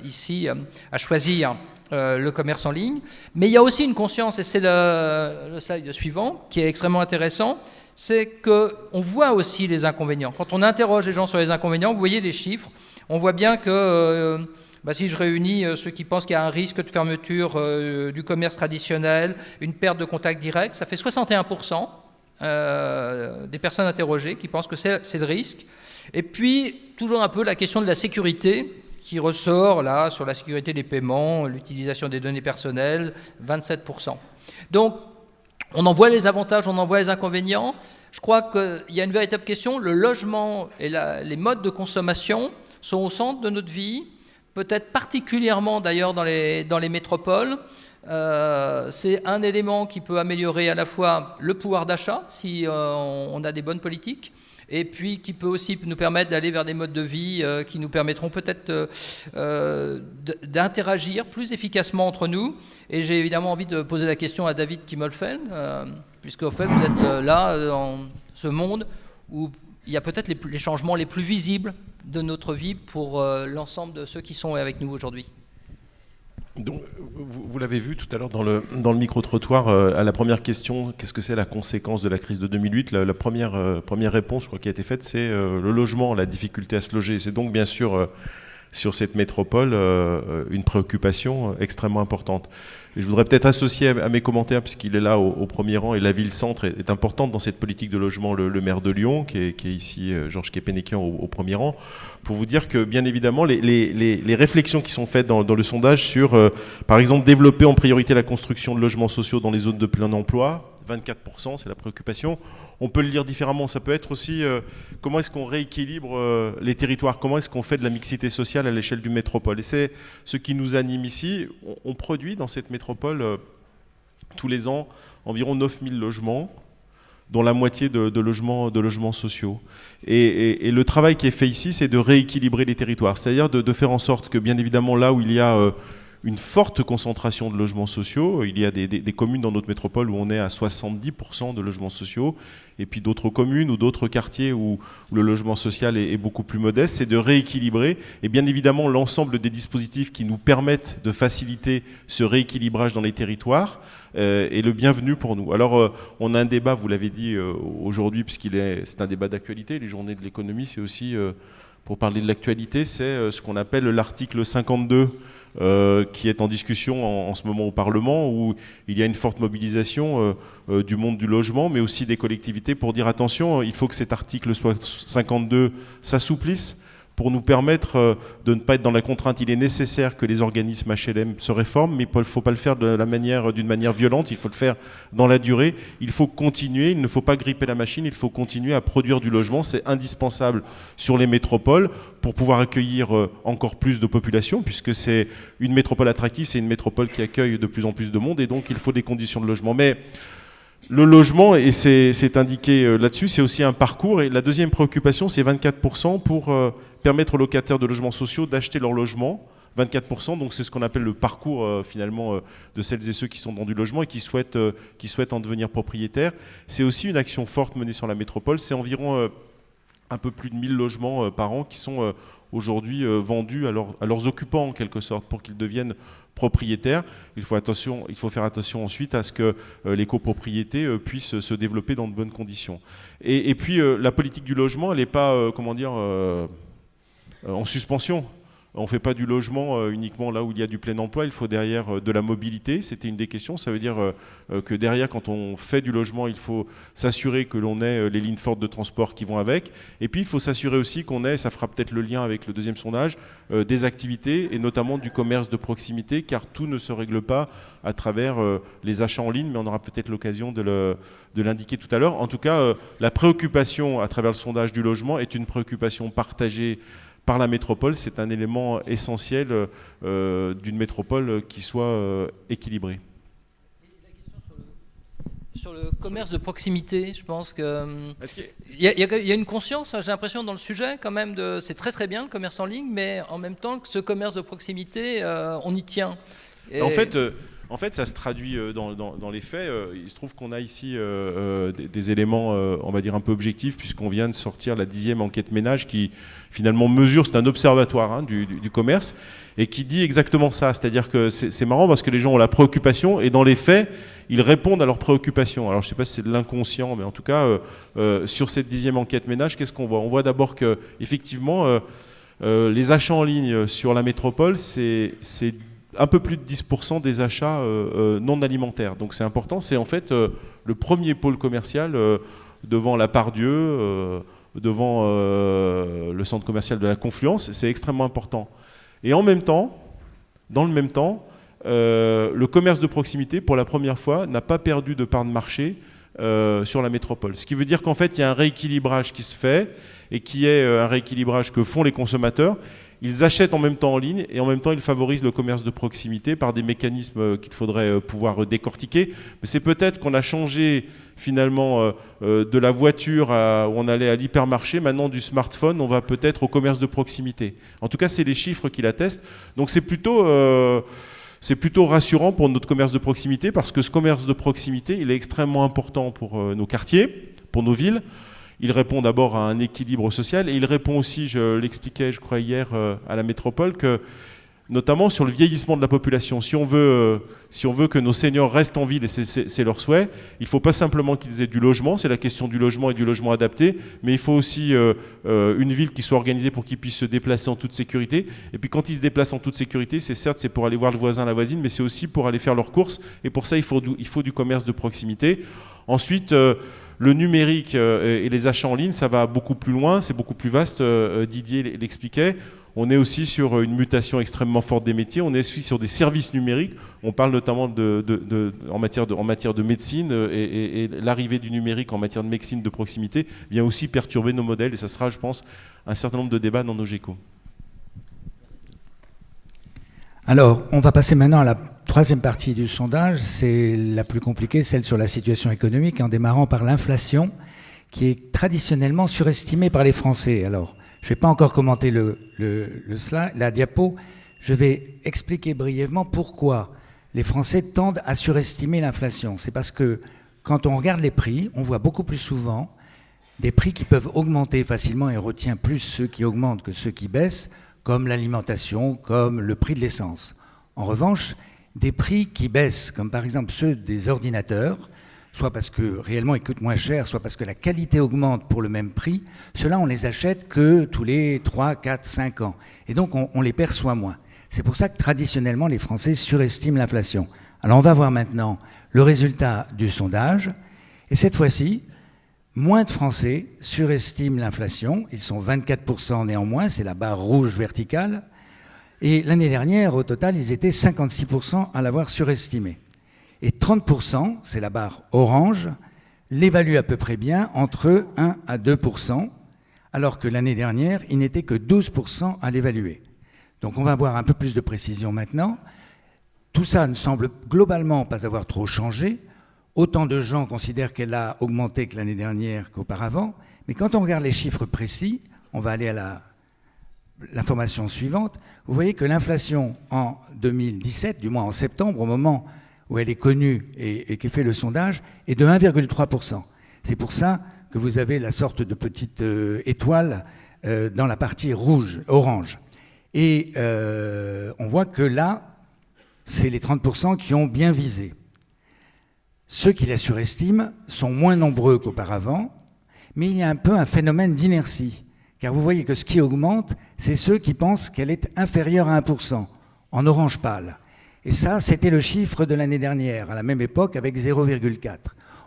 ici à choisir le commerce en ligne. Mais il y a aussi une conscience, et c'est le slide suivant, qui est extrêmement intéressant, c'est qu'on voit aussi les inconvénients. Quand on interroge les gens sur les inconvénients, vous voyez les chiffres, on voit bien que si je réunis ceux qui pensent qu'il y a un risque de fermeture du commerce traditionnel, une perte de contact direct, ça fait 61% des personnes interrogées qui pensent que c'est le risque. Et puis, toujours un peu la question de la sécurité qui ressort là sur la sécurité des paiements, l'utilisation des données personnelles, 27%. Donc, on en voit les avantages, on en voit les inconvénients. Je crois qu'il y a une véritable question. Le logement et les modes de consommation sont au centre de notre vie, peut-être particulièrement d'ailleurs dans les métropoles. C'est un élément qui peut améliorer à la fois le pouvoir d'achat, si on a des bonnes politiques, et puis qui peut aussi nous permettre d'aller vers des modes de vie qui nous permettront peut-être d'interagir plus efficacement entre nous. Et j'ai évidemment envie de poser la question à David Kimmelfeld, puisque au fait vous êtes là dans ce monde où il y a peut-être les changements les plus visibles de notre vie pour l'ensemble de ceux qui sont avec nous aujourd'hui. Donc, vous l'avez vu tout à l'heure dans le micro-trottoir, à la première question, qu'est-ce que c'est la conséquence de la crise de 2008 ? La première réponse, je crois, qui a été faite, c'est le logement, la difficulté à se loger. C'est donc bien sûr sur cette métropole une préoccupation extrêmement importante. Et je voudrais peut-être associer à mes commentaires, puisqu'il est là au premier rang, et la ville-centre est importante dans cette politique de logement, le maire de Lyon, qui est ici, Georges Kepenekian, au premier rang, pour vous dire que, bien évidemment, les réflexions qui sont faites dans le sondage sur, par exemple, développer en priorité la construction de logements sociaux dans les zones de plein emploi, 24%, c'est la préoccupation. On peut le lire différemment, ça peut être aussi comment est-ce qu'on rééquilibre les territoires, comment est-ce qu'on fait de la mixité sociale à l'échelle d'une métropole. Et c'est ce qui nous anime ici. On produit dans cette métropole tous les ans environ 9000 logements, dont la moitié de logements sociaux. Et le travail qui est fait ici, c'est de rééquilibrer les territoires, c'est-à-dire de faire en sorte que, bien évidemment, là où il y a une forte concentration de logements sociaux. Il y a des communes dans notre métropole où on est à 70% de logements sociaux, et puis d'autres communes ou d'autres quartiers où le logement social est beaucoup plus modeste. C'est de rééquilibrer, et bien évidemment l'ensemble des dispositifs qui nous permettent de faciliter ce rééquilibrage dans les territoires est le bienvenu pour nous. Alors on a un débat, vous l'avez dit aujourd'hui, c'est un débat d'actualité. Les journées de l'économie, c'est aussi, pour parler de l'actualité, c'est ce qu'on appelle l'article 52, qui est en discussion en ce moment au Parlement, où il y a une forte mobilisation du monde du logement, mais aussi des collectivités, pour dire attention, il faut que cet article 52 s'assouplisse pour nous permettre de ne pas être dans la contrainte. Il est nécessaire que les organismes HLM se réforment, mais il ne faut pas le faire d'une manière violente, il faut le faire dans la durée. Il faut continuer, il ne faut pas gripper la machine, il faut continuer à produire du logement. C'est indispensable sur les métropoles pour pouvoir accueillir encore plus de population, puisque c'est une métropole attractive, c'est une métropole qui accueille de plus en plus de monde, et donc il faut des conditions de logement. Mais le logement, et c'est indiqué là-dessus, c'est aussi un parcours. Et la deuxième préoccupation, c'est 24% pour permettre aux locataires de logements sociaux d'acheter leur logement. 24%, donc c'est ce qu'on appelle le parcours finalement de celles et ceux qui sont dans du logement et qui souhaitent en devenir propriétaires. C'est aussi une action forte menée sur la métropole. C'est environ un peu plus de 1000 logements par an qui sont aujourd'hui vendus à leurs occupants en quelque sorte pour qu'ils deviennent propriétaires. Il faut faire attention ensuite à ce que les copropriétés puissent se développer dans de bonnes conditions. Et puis la politique du logement, elle n'est pas en suspension. On ne fait pas du logement uniquement là où il y a du plein emploi, il faut derrière de la mobilité. C'était une des questions. Ça veut dire que derrière, quand on fait du logement, il faut s'assurer que l'on ait les lignes fortes de transport qui vont avec. Et puis, il faut s'assurer aussi qu'on ait, ça fera peut-être le lien avec le deuxième sondage, des activités et notamment du commerce de proximité, car tout ne se règle pas à travers les achats en ligne, mais on aura peut-être l'occasion de l'indiquer tout à l'heure. En tout cas, la préoccupation à travers le sondage du logement est une préoccupation partagée par la métropole. C'est un élément essentiel d'une métropole qui soit équilibrée. Sur le commerce de proximité, je pense qu'il y a une conscience, j'ai l'impression, dans le sujet quand même, c'est très très bien le commerce en ligne, mais en même temps que ce commerce de proximité, on y tient. En fait, En fait, ça se traduit dans les faits. Il se trouve qu'on a ici des éléments, on va dire, un peu objectifs, puisqu'on vient de sortir la 10e enquête ménage qui, finalement, mesure, c'est un observatoire du commerce, et qui dit exactement ça. C'est-à-dire que c'est marrant parce que les gens ont la préoccupation, et dans les faits, ils répondent à leurs préoccupations. Alors, je ne sais pas si c'est de l'inconscient, mais en tout cas, sur cette 10e enquête ménage, qu'est-ce qu'on voit? On voit d'abord que, effectivement, les achats en ligne sur la métropole, c'est un peu plus de 10% des achats non alimentaires. Donc c'est important, c'est en fait le premier pôle commercial devant la Part-Dieu, devant le centre commercial de la Confluence, c'est extrêmement important. Et en même temps, dans le même temps, le commerce de proximité, pour la première fois, n'a pas perdu de part de marché sur la métropole. Ce qui veut dire qu'en fait, il y a un rééquilibrage qui se fait, et qui est un rééquilibrage que font les consommateurs. Ils achètent en même temps en ligne et en même temps ils favorisent le commerce de proximité par des mécanismes qu'il faudrait pouvoir décortiquer. Mais c'est peut-être qu'on a changé finalement de la voiture où on allait à l'hypermarché, maintenant du smartphone, on va peut-être au commerce de proximité. En tout cas, c'est les chiffres qui l'attestent. Donc c'est plutôt rassurant pour notre commerce de proximité parce que ce commerce de proximité, il est extrêmement important pour nos quartiers, pour nos villes. Il répond d'abord à un équilibre social et il répond aussi, je l'expliquais je crois hier à la métropole, que notamment sur le vieillissement de la population. Si on veut que nos seniors restent en ville, et c'est leur souhait, il ne faut pas simplement qu'ils aient du logement, c'est la question du logement et du logement adapté, mais il faut aussi une ville qui soit organisée pour qu'ils puissent se déplacer en toute sécurité. Et puis quand ils se déplacent en toute sécurité, c'est pour aller voir le voisin, la voisine, mais c'est aussi pour aller faire leurs courses. Et pour ça, il faut du commerce de proximité. Ensuite, le numérique et les achats en ligne, ça va beaucoup plus loin, c'est beaucoup plus vaste, Didier l'expliquait. On est aussi sur une mutation extrêmement forte des métiers, on est aussi sur des services numériques, on parle notamment en matière de médecine, et l'arrivée du numérique en matière de médecine de proximité vient aussi perturber nos modèles, et ça sera, je pense, un certain nombre de débats dans nos GECO. Alors, on va passer maintenant à la troisième partie du sondage, c'est la plus compliquée, celle sur la situation économique, en démarrant par l'inflation, qui est traditionnellement surestimée par les Français. Alors, je ne vais pas encore commenter la diapo, je vais expliquer brièvement pourquoi les Français tendent à surestimer l'inflation. C'est parce que quand on regarde les prix, on voit beaucoup plus souvent des prix qui peuvent augmenter facilement et on retient plus ceux qui augmentent que ceux qui baissent, comme l'alimentation, comme le prix de l'essence. En revanche, des prix qui baissent, comme par exemple ceux des ordinateurs, soit parce que réellement ils coûtent moins cher, soit parce que la qualité augmente pour le même prix, ceux-là on les achète que tous les 3, 4, 5 ans. Et donc on les perçoit moins. C'est pour ça que traditionnellement les Français surestiment l'inflation. Alors on va voir maintenant le résultat du sondage. Et cette fois-ci, moins de Français surestiment l'inflation. Ils sont 24% néanmoins, c'est la barre rouge verticale. Et l'année dernière, au total, ils étaient 56% à l'avoir surestimé. Et 30%, c'est la barre orange, l'évaluent à peu près bien entre 1 à 2%, alors que l'année dernière, ils n'étaient que 12% à l'évaluer. Donc on va avoir un peu plus de précision maintenant. Tout ça ne semble globalement pas avoir trop changé. Autant de gens considèrent qu'elle a augmenté que l'année dernière qu'auparavant. Mais quand on regarde les chiffres précis, on va aller à l'information suivante. Vous voyez que l'inflation en 2017, du moins en septembre, au moment où elle est connue et qu'est fait le sondage, est de 1,3%. C'est pour ça que vous avez la sorte de petite étoile dans la partie orange. Et on voit que là, c'est les 30% qui ont bien visé. Ceux qui la surestiment sont moins nombreux qu'auparavant, mais il y a un peu un phénomène d'inertie. Car vous voyez que ce qui augmente, c'est ceux qui pensent qu'elle est inférieure à 1%, en orange pâle. Et ça, c'était le chiffre de l'année dernière, à la même époque, avec 0,4.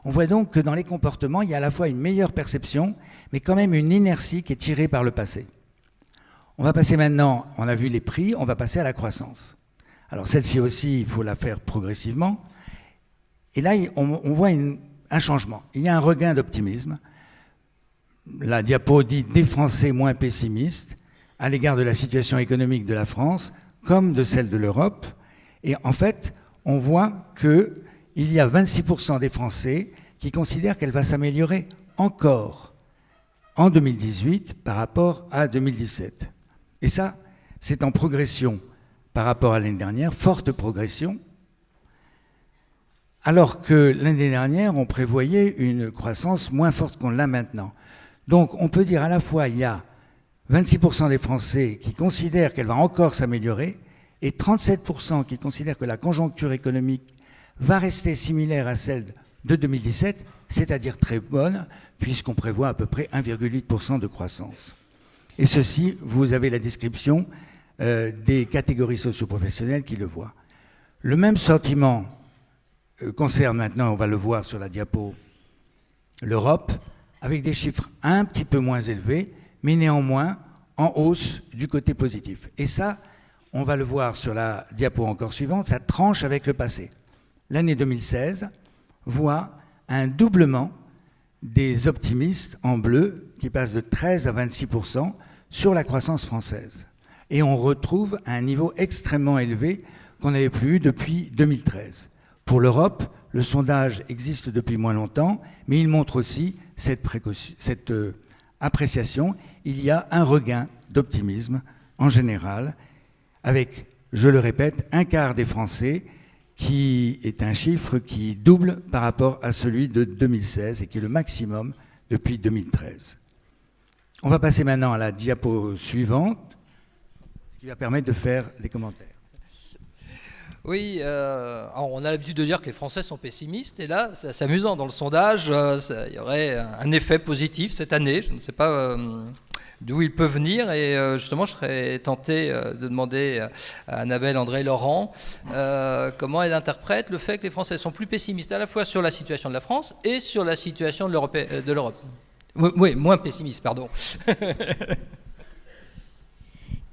On voit donc que dans les comportements, il y a à la fois une meilleure perception, mais quand même une inertie qui est tirée par le passé. On va passer maintenant, on a vu les prix, on va passer à la croissance. Alors celle-ci aussi, il faut la faire progressivement. Et là, on voit un changement. Il y a un regain d'optimisme. La diapo dit des Français moins pessimistes à l'égard de la situation économique de la France, comme de celle de l'Europe. Et en fait, on voit qu'il y a 26% des Français qui considèrent qu'elle va s'améliorer encore en 2018 par rapport à 2017. Et ça, c'est en progression par rapport à l'année dernière, forte progression. alors que l'année dernière, on prévoyait une croissance moins forte qu'on l'a maintenant. Donc on peut dire à la fois il y a 26% des Français qui considèrent qu'elle va encore s'améliorer et 37% qui considèrent que la conjoncture économique va rester similaire à celle de 2017, c'est-à-dire très bonne, puisqu'on prévoit à peu près 1,8% de croissance. Et ceci, vous avez la description des catégories socio-professionnelles qui le voient. Le même sentiment concerne maintenant, on va le voir sur la diapo, l'Europe, avec des chiffres un petit peu moins élevés, mais néanmoins en hausse du côté positif. Et ça, on va le voir sur la diapo encore suivante, ça tranche avec le passé. L'année 2016 voit un doublement des optimistes en bleu qui passent de 13 à 26% sur la croissance française. Et on retrouve un niveau extrêmement élevé qu'on n'avait plus eu depuis 2013. Pour l'Europe, le sondage existe depuis moins longtemps, mais il montre aussi cette appréciation. Il y a un regain d'optimisme en général, avec, je le répète, un quart des Français, qui est un chiffre qui double par rapport à celui de 2016 et qui est le maximum depuis 2013. On va passer maintenant à la diapo suivante, ce qui va permettre de faire les commentaires. Oui, alors on a l'habitude de dire que les Français sont pessimistes, et là, c'est assez amusant. Dans le sondage, il y aurait un effet positif cette année. Je ne sais pas d'où il peut venir, et justement, je serais tenté de demander à Annabelle André-Laurent comment elle interprète le fait que les Français sont plus pessimistes à la fois sur la situation de la France et sur la situation de l'Europe. Oui, moins pessimistes, pardon.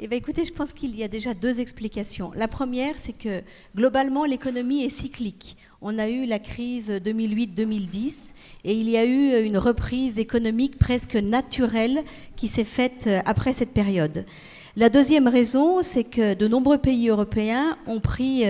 Eh bien, écoutez, je pense qu'il y a déjà deux explications. La première, c'est que globalement, l'économie est cyclique. On a eu la crise 2008-2010 et il y a eu une reprise économique presque naturelle qui s'est faite après cette période. La deuxième raison, c'est que de nombreux pays européens ont pris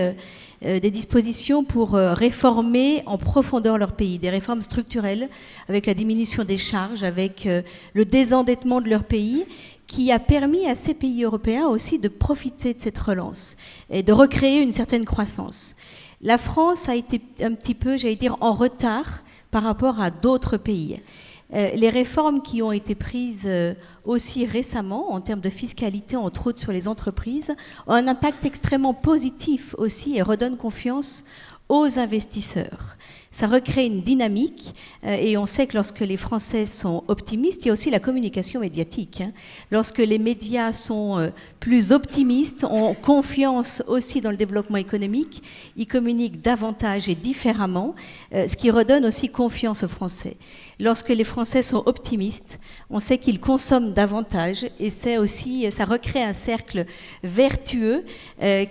des dispositions pour réformer en profondeur leur pays, des réformes structurelles avec la diminution des charges, avec le désendettement de leur pays, qui a permis à ces pays européens aussi de profiter de cette relance et de recréer une certaine croissance. La France a été un petit peu, j'allais dire, en retard par rapport à d'autres pays. Les réformes qui ont été prises aussi récemment en termes de fiscalité, entre autres sur les entreprises, ont un impact extrêmement positif aussi et redonnent confiance aux investisseurs. Ça recrée une dynamique et on sait que lorsque les Français sont optimistes, il y a aussi la communication médiatique. Lorsque les médias sont plus optimistes, ont confiance aussi dans le développement économique, ils communiquent davantage et différemment, ce qui redonne aussi confiance aux Français. Lorsque les Français sont optimistes, on sait qu'ils consomment davantage et c'est aussi, ça recrée un cercle vertueux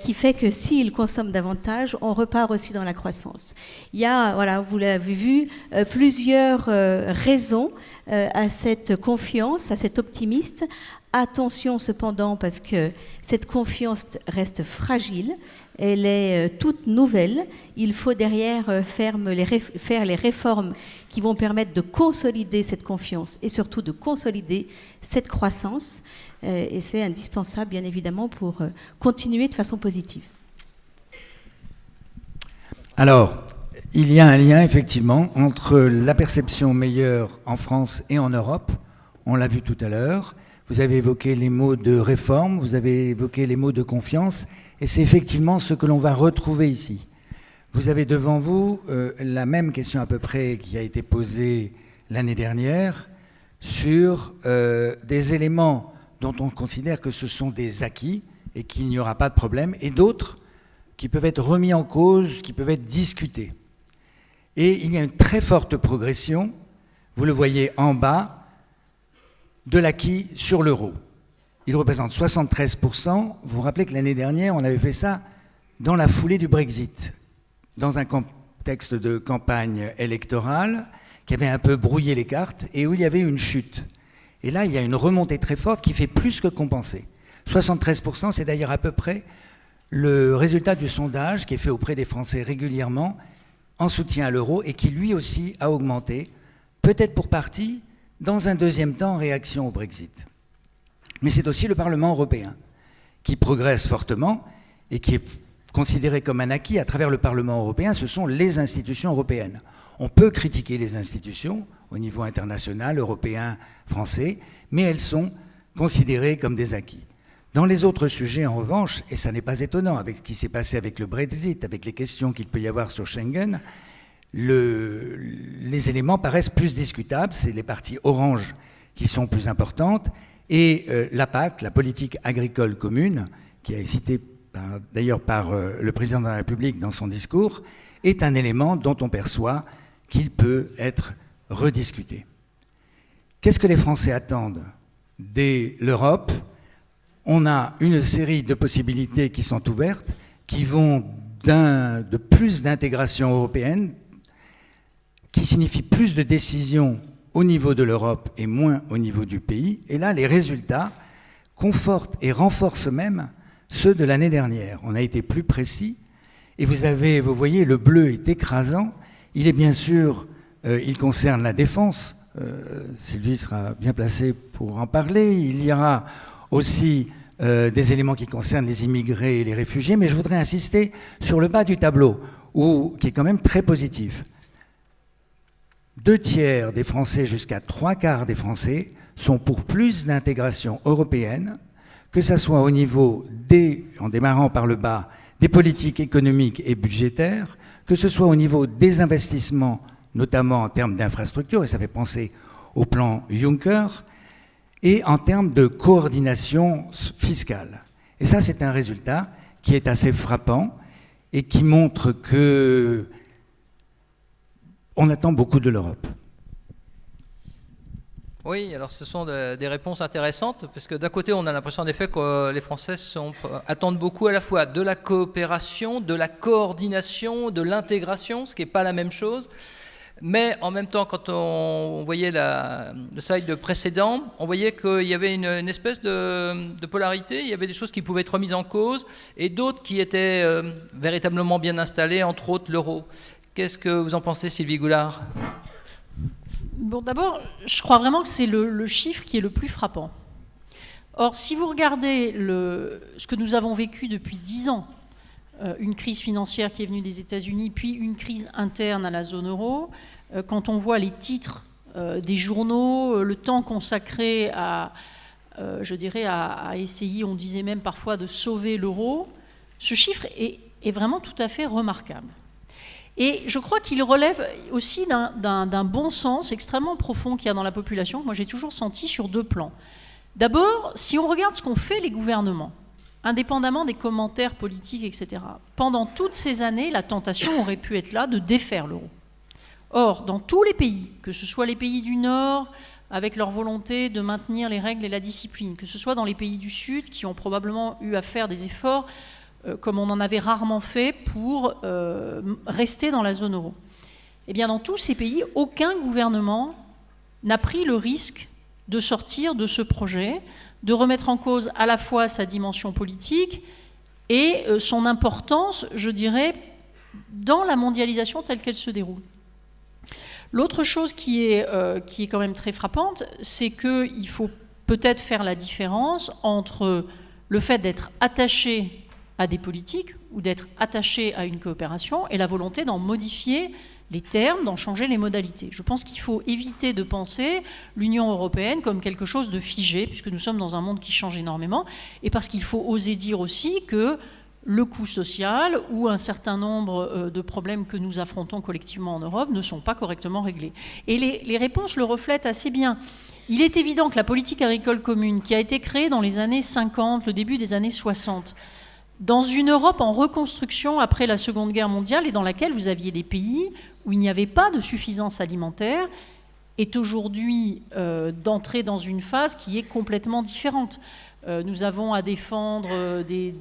qui fait que s'ils consomment davantage, on repart aussi dans la croissance. Il y a, voilà, vous l'avez vu, plusieurs raisons à cette confiance, à cet optimisme. Attention cependant parce que cette confiance reste fragile, elle est toute nouvelle. Il faut derrière faire les réformes qui vont permettre de consolider cette confiance et surtout de consolider cette croissance. Et c'est indispensable bien évidemment pour continuer de façon positive. Alors, il y a un lien effectivement entre la perception meilleure en France et en Europe. On l'a vu tout à l'heure. Vous avez évoqué les mots de réforme, vous avez évoqué les mots de confiance, et c'est effectivement ce que l'on va retrouver ici. Vous avez devant vous la même question à peu près qui a été posée l'année dernière sur des éléments dont on considère que ce sont des acquis et qu'il n'y aura pas de problème, et d'autres qui peuvent être remis en cause, qui peuvent être discutés. Et il y a une très forte progression, vous le voyez en bas, de l'acquis sur l'euro. Il représente 73%. Vous vous rappelez que l'année dernière, on avait fait ça dans la foulée du Brexit, dans un contexte de campagne électorale qui avait un peu brouillé les cartes et où il y avait une chute. Et là, il y a une remontée très forte qui fait plus que compenser. 73%, c'est d'ailleurs à peu près le résultat du sondage qui est fait auprès des Français régulièrement en soutien à l'euro et qui lui aussi a augmenté, peut-être pour partie, dans un deuxième temps en réaction au Brexit. Mais c'est aussi le Parlement européen qui progresse fortement et qui est considéré comme un acquis à travers le Parlement européen, ce sont les institutions européennes. On peut critiquer les institutions au niveau international, européen, français, mais elles sont considérées comme des acquis. Dans les autres sujets, en revanche, et ça n'est pas étonnant avec ce qui s'est passé avec le Brexit, avec les questions qu'il peut y avoir sur Schengen, les éléments paraissent plus discutables. C'est les parties orange qui sont plus importantes. Et la PAC, la politique agricole commune, qui est citée d'ailleurs par le président de la République dans son discours, est un élément dont on perçoit qu'il peut être rediscuté. Qu'est-ce que les Français attendent de l'Europe? On a une série de possibilités qui sont ouvertes, qui vont de plus d'intégration européenne, qui signifie plus de décisions au niveau de l'Europe et moins au niveau du pays. Et là, les résultats confortent et renforcent même ceux de l'année dernière. On a été plus précis. Et vous voyez, le bleu est écrasant. Il est bien sûr, il concerne la défense. Sylvie sera bien placée pour en parler. Il y aura aussi des éléments qui concernent les immigrés et les réfugiés. Mais je voudrais insister sur le bas du tableau, qui est quand même très positif. 2/3 des Français jusqu'à 3/4 des Français sont pour plus d'intégration européenne, que ce soit au niveau en démarrant par le bas, des politiques économiques et budgétaires, que ce soit au niveau des investissements, notamment en termes d'infrastructures, et ça fait penser au plan Juncker, et en termes de coordination fiscale. Et ça, c'est un résultat qui est assez frappant et qui montre que on attend beaucoup de l'Europe. Oui, alors ce sont des réponses intéressantes, parce que d'un côté, on a l'impression en effet que les Français attendent beaucoup à la fois de la coopération, de la coordination, de l'intégration, ce qui n'est pas la même chose. Mais en même temps, quand on voyait le slide précédent, on voyait qu'il y avait une espèce de polarité. Il y avait des choses qui pouvaient être remises en cause et d'autres qui étaient véritablement bien installées, entre autres l'euro. Qu'est-ce que vous en pensez, Sylvie Goulard ? Bon, d'abord, je crois vraiment que c'est le chiffre qui est le plus frappant. Or, si vous regardez ce que nous avons vécu depuis 10 ans, une crise financière qui est venue des États-Unis, puis une crise interne à la zone euro, quand on voit les titres des journaux, le temps consacré à essayer, on disait même parfois, de sauver l'euro, ce chiffre est vraiment tout à fait remarquable. Et je crois qu'il relève aussi d'un bon sens extrêmement profond qu'il y a dans la population, que moi j'ai toujours senti sur 2 plans. D'abord, si on regarde ce qu'ont fait les gouvernements, indépendamment des commentaires politiques, etc., pendant toutes ces années, la tentation aurait pu être là de défaire l'euro. Or, dans tous les pays, que ce soit les pays du Nord, avec leur volonté de maintenir les règles et la discipline, que ce soit dans les pays du Sud, qui ont probablement eu à faire des efforts comme on en avait rarement fait pour rester dans la zone euro. Eh bien, dans tous ces pays, aucun gouvernement n'a pris le risque de sortir de ce projet, de remettre en cause à la fois sa dimension politique et son importance, je dirais, dans la mondialisation telle qu'elle se déroule. L'autre chose qui est quand même très frappante, c'est qu'il faut peut-être faire la différence entre le fait d'être attaché à des politiques ou d'être attaché à une coopération et la volonté d'en modifier les termes, d'en changer les modalités. Je pense qu'il faut éviter de penser l'Union européenne comme quelque chose de figé, puisque nous sommes dans un monde qui change énormément, et parce qu'il faut oser dire aussi que le coût social ou un certain nombre de problèmes que nous affrontons collectivement en Europe ne sont pas correctement réglés. Et les réponses le reflètent assez bien. Il est évident que la politique agricole commune, qui a été créée dans les années 50, le début des années 60, dans une Europe en reconstruction après la Seconde Guerre mondiale et dans laquelle vous aviez des pays où il n'y avait pas de suffisance alimentaire, est aujourd'hui d'entrer dans une phase qui est complètement différente. Nous avons à défendre des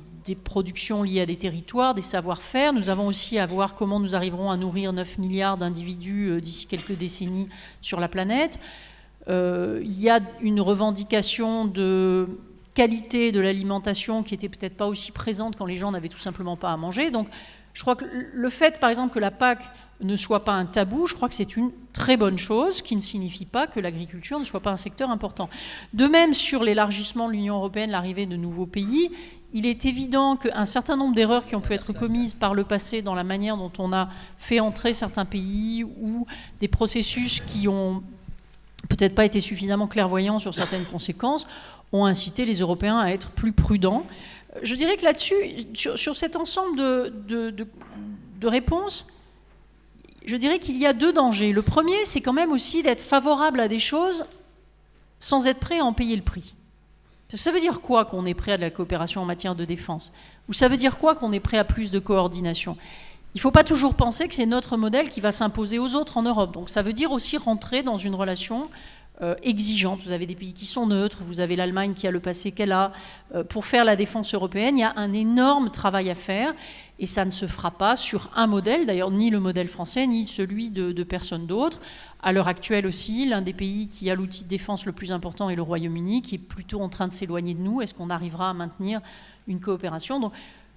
productions liées à des territoires, des savoir-faire. Nous avons aussi à voir comment nous arriverons à nourrir 9 milliards d'individus d'ici quelques décennies sur la planète. Il y a une revendication de qualité de l'alimentation qui n'était peut-être pas aussi présente quand les gens n'avaient tout simplement pas à manger. Donc je crois que le fait, par exemple, que la PAC ne soit pas un tabou, je crois que c'est une très bonne chose, ce qui ne signifie pas que l'agriculture ne soit pas un secteur important. De même, sur l'élargissement de l'Union européenne, l'arrivée de nouveaux pays, il est évident qu'un certain nombre d'erreurs qui ont pu être commises par le passé dans la manière dont on a fait entrer certains pays ou des processus qui ont peut-être pas été suffisamment clairvoyants sur certaines conséquences, ont incité les Européens à être plus prudents. Je dirais que là-dessus, sur cet ensemble de réponses, je dirais qu'il y a deux dangers. Le premier, c'est quand même aussi d'être favorable à des choses sans être prêt à en payer le prix. Parce que ça veut dire quoi qu'on est prêt à de la coopération en matière de défense? Ou ça veut dire quoi qu'on est prêt à plus de coordination? Il ne faut pas toujours penser que c'est notre modèle qui va s'imposer aux autres en Europe. Donc ça veut dire aussi rentrer dans une relation exigeante. Vous avez des pays qui sont neutres, vous avez l'Allemagne qui a le passé qu'elle a. Pour faire la défense européenne, il y a un énorme travail à faire et ça ne se fera pas sur un modèle, d'ailleurs ni le modèle français, ni celui de personne d'autre. À l'heure actuelle aussi, l'un des pays qui a l'outil de défense le plus important est le Royaume-Uni, qui est plutôt en train de s'éloigner de nous. Est-ce qu'on arrivera à maintenir une coopération? Donc,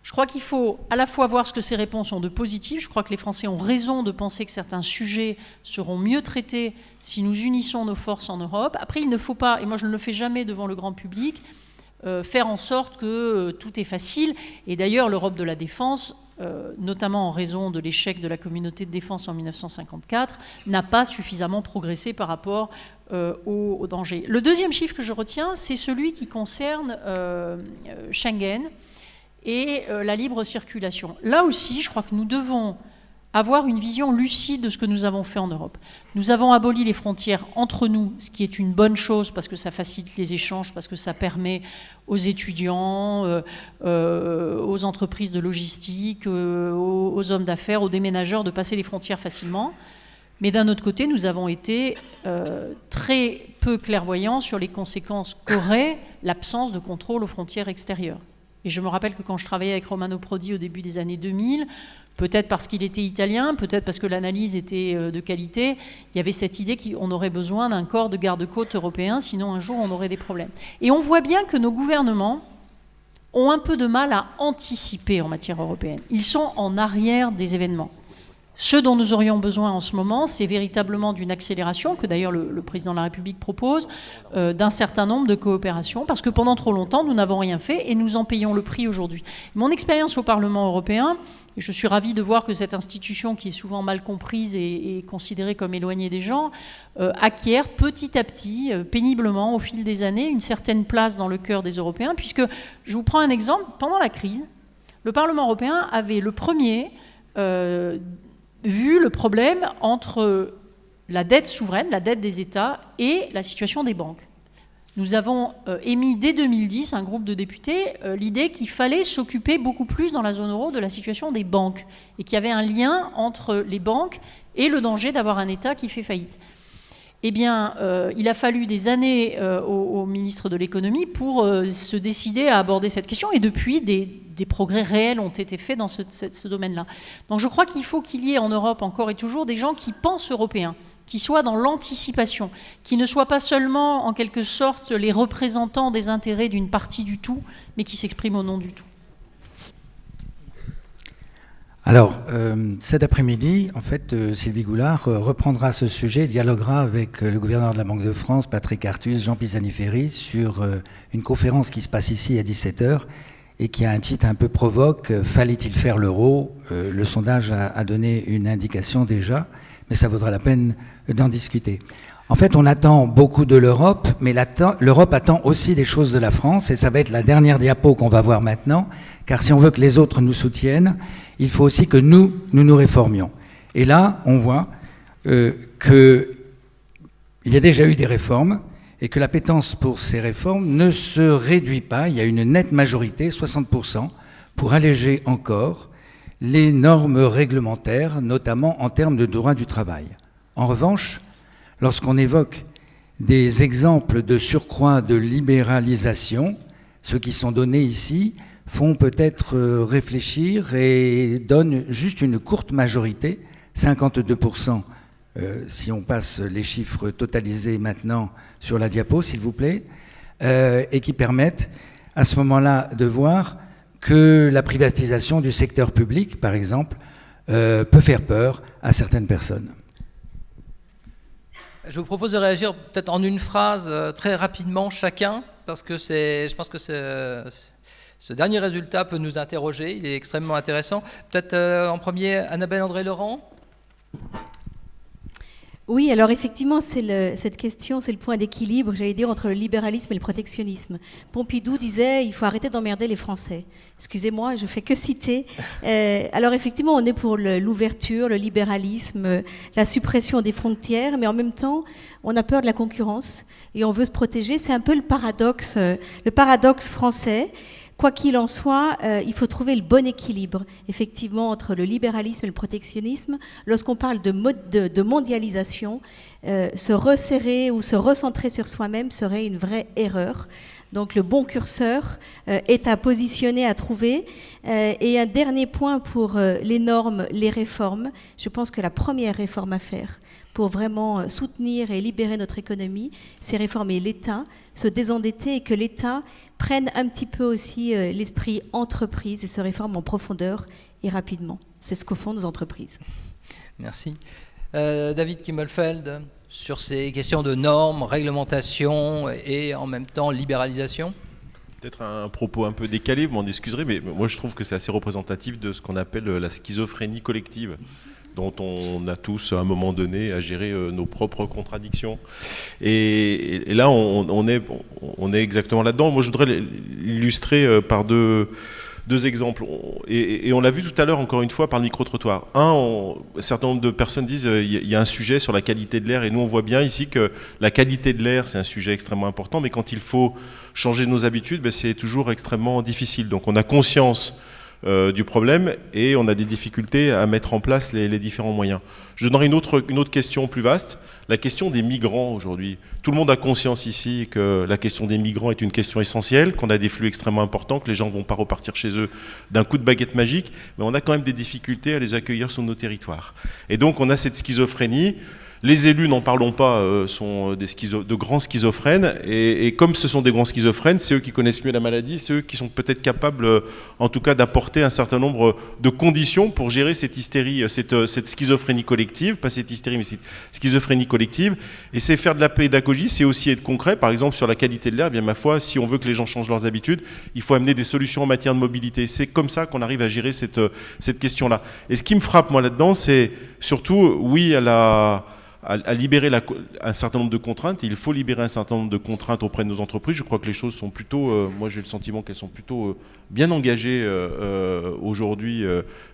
je crois qu'il faut à la fois voir ce que ces réponses ont de positif. Je crois que les Français ont raison de penser que certains sujets seront mieux traités si nous unissons nos forces en Europe. Après, il ne faut pas, et moi je ne le fais jamais devant le grand public, faire en sorte que tout est facile. Et d'ailleurs, l'Europe de la défense, notamment en raison de l'échec de la communauté de défense en 1954, n'a pas suffisamment progressé par rapport aux dangers. Le deuxième chiffre que je retiens, c'est celui qui concerne Schengen et la libre circulation. Là aussi, je crois que nous devons avoir une vision lucide de ce que nous avons fait en Europe. Nous avons aboli les frontières entre nous, ce qui est une bonne chose parce que ça facilite les échanges, parce que ça permet aux étudiants, aux entreprises de logistique, aux hommes d'affaires, aux déménageurs de passer les frontières facilement. Mais d'un autre côté, nous avons été très peu clairvoyants sur les conséquences qu'aurait l'absence de contrôle aux frontières extérieures. Et je me rappelle que quand je travaillais avec Romano Prodi au début des années 2000, peut-être parce qu'il était italien, peut-être parce que l'analyse était de qualité, il y avait cette idée qu'on aurait besoin d'un corps de garde-côtes européen, sinon un jour on aurait des problèmes. Et on voit bien que nos gouvernements ont un peu de mal à anticiper en matière européenne. Ils sont en arrière des événements. Ce dont nous aurions besoin en ce moment, c'est véritablement d'une accélération, que d'ailleurs le président de la République propose, d'un certain nombre de coopérations, parce que pendant trop longtemps, nous n'avons rien fait et nous en payons le prix aujourd'hui. Mon expérience au Parlement européen, et je suis ravie de voir que cette institution, qui est souvent mal comprise et considérée comme éloignée des gens, acquiert petit à petit, péniblement, au fil des années, une certaine place dans le cœur des Européens, puisque, je vous prends un exemple, pendant la crise, le Parlement européen avait le premier vu le problème entre la dette souveraine, la dette des États et la situation des banques. Nous avons émis dès 2010, un groupe de députés, l'idée qu'il fallait s'occuper beaucoup plus dans la zone euro de la situation des banques et qu'il y avait un lien entre les banques et le danger d'avoir un État qui fait faillite. Eh bien, il a fallu des années au ministre de l'économie pour se décider à aborder cette question et depuis, des progrès réels ont été faits dans ce domaine-là. Donc je crois qu'il faut qu'il y ait en Europe encore et toujours des gens qui pensent européens, qui soient dans l'anticipation, qui ne soient pas seulement en quelque sorte les représentants des intérêts d'une partie du tout, mais qui s'expriment au nom du tout. Alors, cet après-midi, en fait, Sylvie Goulard reprendra ce sujet, dialoguera avec le gouverneur de la Banque de France, Patrick Artus, Jean Pisani-Ferry, sur une conférence qui se passe ici à 17h et qui a un titre un peu provoque, « Fallait-il faire l'euro ?» Le sondage a donné une indication déjà, mais ça vaudra la peine d'en discuter. En fait, on attend beaucoup de l'Europe, mais l'Europe attend aussi des choses de la France, et ça va être la dernière diapo qu'on va voir maintenant, car si on veut que les autres nous soutiennent, il faut aussi que nous nous réformions. Et là, on voit qu'il y a déjà eu des réformes, et que l'appétence pour ces réformes ne se réduit pas. Il y a une nette majorité, 60%, pour alléger encore les normes réglementaires, notamment en termes de droit du travail. En revanche, lorsqu'on évoque des exemples de surcroît de libéralisation, ceux qui sont donnés ici font peut-être réfléchir et donnent juste une courte majorité, 52%, si on passe les chiffres totalisés maintenant sur la diapo, s'il vous plaît, et qui permettent à ce moment-là de voir que la privatisation du secteur public, par exemple, peut faire peur à certaines personnes. Je vous propose de réagir peut-être en une phrase très rapidement chacun, parce que je pense que ce dernier résultat peut nous interroger, il est extrêmement intéressant. Peut-être en premier, Annabelle André-Laurent. Oui, alors effectivement, cette question, c'est le point d'équilibre, j'allais dire, entre le libéralisme et le protectionnisme. Pompidou disait, il faut arrêter d'emmerder les Français. Excusez-moi, je fais que citer. Alors effectivement, on est pour l'ouverture, le libéralisme, la suppression des frontières, mais en même temps, on a peur de la concurrence et on veut se protéger. C'est un peu le paradoxe français. Quoi qu'il en soit, il faut trouver le bon équilibre, effectivement, entre le libéralisme et le protectionnisme. Lorsqu'on parle de mondialisation, se resserrer ou se recentrer sur soi-même serait une vraie erreur. Donc le bon curseur est à positionner, à trouver. Et un dernier point pour les normes, les réformes. Je pense que la première réforme à faire pour vraiment soutenir et libérer notre économie, c'est réformer l'État, se désendetter et que l'État prenne un petit peu aussi l'esprit entreprise et se réforme en profondeur et rapidement. C'est ce qu'au font nos entreprises. Merci. David Kimmelfeld, sur ces questions de normes, réglementation et en même temps libéralisation. Peut-être un propos un peu décalé, vous m'en excuserez, mais moi je trouve que c'est assez représentatif de ce qu'on appelle la schizophrénie collective, dont on a tous à un moment donné à gérer nos propres contradictions. Et là, on est exactement là-dedans. Moi, je voudrais l'illustrer par deux exemples. Et on l'a vu tout à l'heure, encore une fois, par le micro-trottoir. Un certain nombre de personnes disent il y a un sujet sur la qualité de l'air, et nous, on voit bien ici que la qualité de l'air, c'est un sujet extrêmement important, mais quand il faut changer nos habitudes, c'est toujours extrêmement difficile. Donc, on a conscience du problème et on a des difficultés à mettre en place les différents moyens. Je donnerai une autre question plus vaste, la question des migrants aujourd'hui. Tout le monde a conscience ici que la question des migrants est une question essentielle, qu'on a des flux extrêmement importants, que les gens ne vont pas repartir chez eux d'un coup de baguette magique, mais on a quand même des difficultés à les accueillir sur nos territoires. Et donc on a cette schizophrénie. Les élus, n'en parlons pas, sont de grands schizophrènes, et comme ce sont des grands schizophrènes, c'est eux qui connaissent mieux la maladie, c'est eux qui sont peut-être capables, en tout cas, d'apporter un certain nombre de conditions pour gérer cette hystérie, cette schizophrénie collective, pas cette hystérie, mais cette schizophrénie collective. Et c'est faire de la pédagogie, c'est aussi être concret. Par exemple, sur la qualité de l'air, eh bien ma foi, si on veut que les gens changent leurs habitudes, il faut amener des solutions en matière de mobilité. C'est comme ça qu'on arrive à gérer cette question-là. Et ce qui me frappe, moi, là-dedans, c'est surtout, oui, à libérer un certain nombre de contraintes. Il faut libérer un certain nombre de contraintes auprès de nos entreprises. Je crois que les choses sont plutôt, moi j'ai le sentiment qu'elles sont plutôt bien engagées aujourd'hui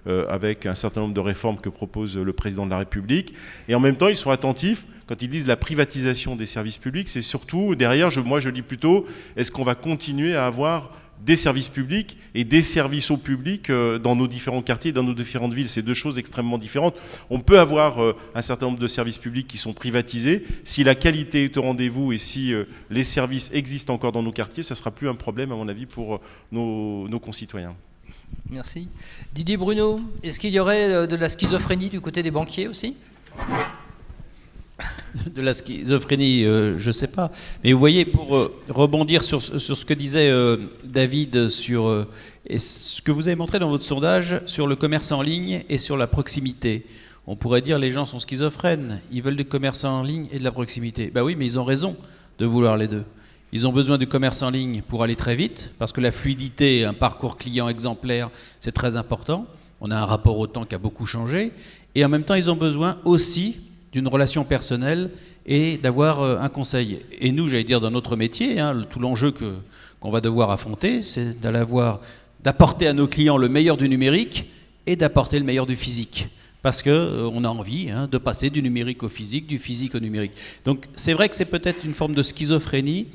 avec un certain nombre de réformes que propose le président de la République. Et en même temps, ils sont attentifs. Quand ils disent la privatisation des services publics, c'est surtout derrière, moi je lis plutôt, est-ce qu'on va continuer à avoir des services publics et des services au public dans nos différents quartiers, dans nos différentes villes. C'est deux choses extrêmement différentes. On peut avoir un certain nombre de services publics qui sont privatisés. Si la qualité est au rendez-vous et si les services existent encore dans nos quartiers, ça ne sera plus un problème, à mon avis, pour nos concitoyens. Merci. Didier Bruno, est-ce qu'il y aurait de la schizophrénie du côté des banquiers aussi ? De la schizophrénie, je ne sais pas. Mais vous voyez, pour rebondir sur ce que disait David, sur et ce que vous avez montré dans votre sondage sur le commerce en ligne et sur la proximité. On pourrait dire les gens sont schizophrènes, ils veulent du commerce en ligne et de la proximité. Ben oui, mais ils ont raison de vouloir les deux. Ils ont besoin du commerce en ligne pour aller très vite, parce que la fluidité, un parcours client exemplaire, c'est très important. On a un rapport au temps qui a beaucoup changé. Et en même temps, ils ont besoin aussi d'une relation personnelle et d'avoir un conseil. Et nous, j'allais dire, dans notre métier, tout l'enjeu qu'on va devoir affronter, c'est d'apporter à nos clients le meilleur du numérique et d'apporter le meilleur du physique. Parce qu'on a envie de passer du numérique au physique, du physique au numérique. Donc c'est vrai que c'est peut-être une forme de schizophrénie,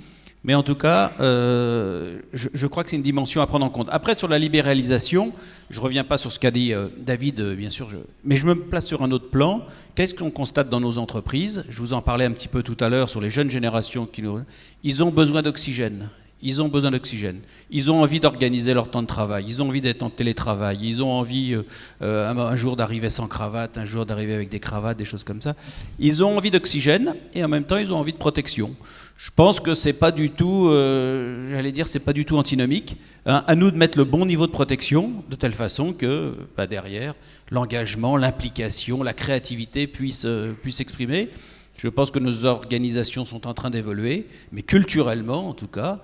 mais en tout cas, je crois que c'est une dimension à prendre en compte. Après, sur la libéralisation, je ne reviens pas sur ce qu'a dit David, bien sûr, mais je me place sur un autre plan. Qu'est-ce qu'on constate dans nos entreprises ? Je vous en parlais un petit peu tout à l'heure sur les jeunes générations. Ils ont besoin d'oxygène. Ils ont besoin d'oxygène. Ils ont envie d'organiser leur temps de travail. Ils ont envie d'être en télétravail. Ils ont envie un jour d'arriver sans cravate, un jour d'arriver avec des cravates, des choses comme ça. Ils ont envie d'oxygène et en même temps, ils ont envie de protection. Je pense que c'est pas du tout, c'est pas du tout antinomique. Hein. À nous de mettre le bon niveau de protection de telle façon que derrière, l'engagement, l'implication, la créativité puissent s'exprimer. Je pense que nos organisations sont en train d'évoluer, mais culturellement, en tout cas,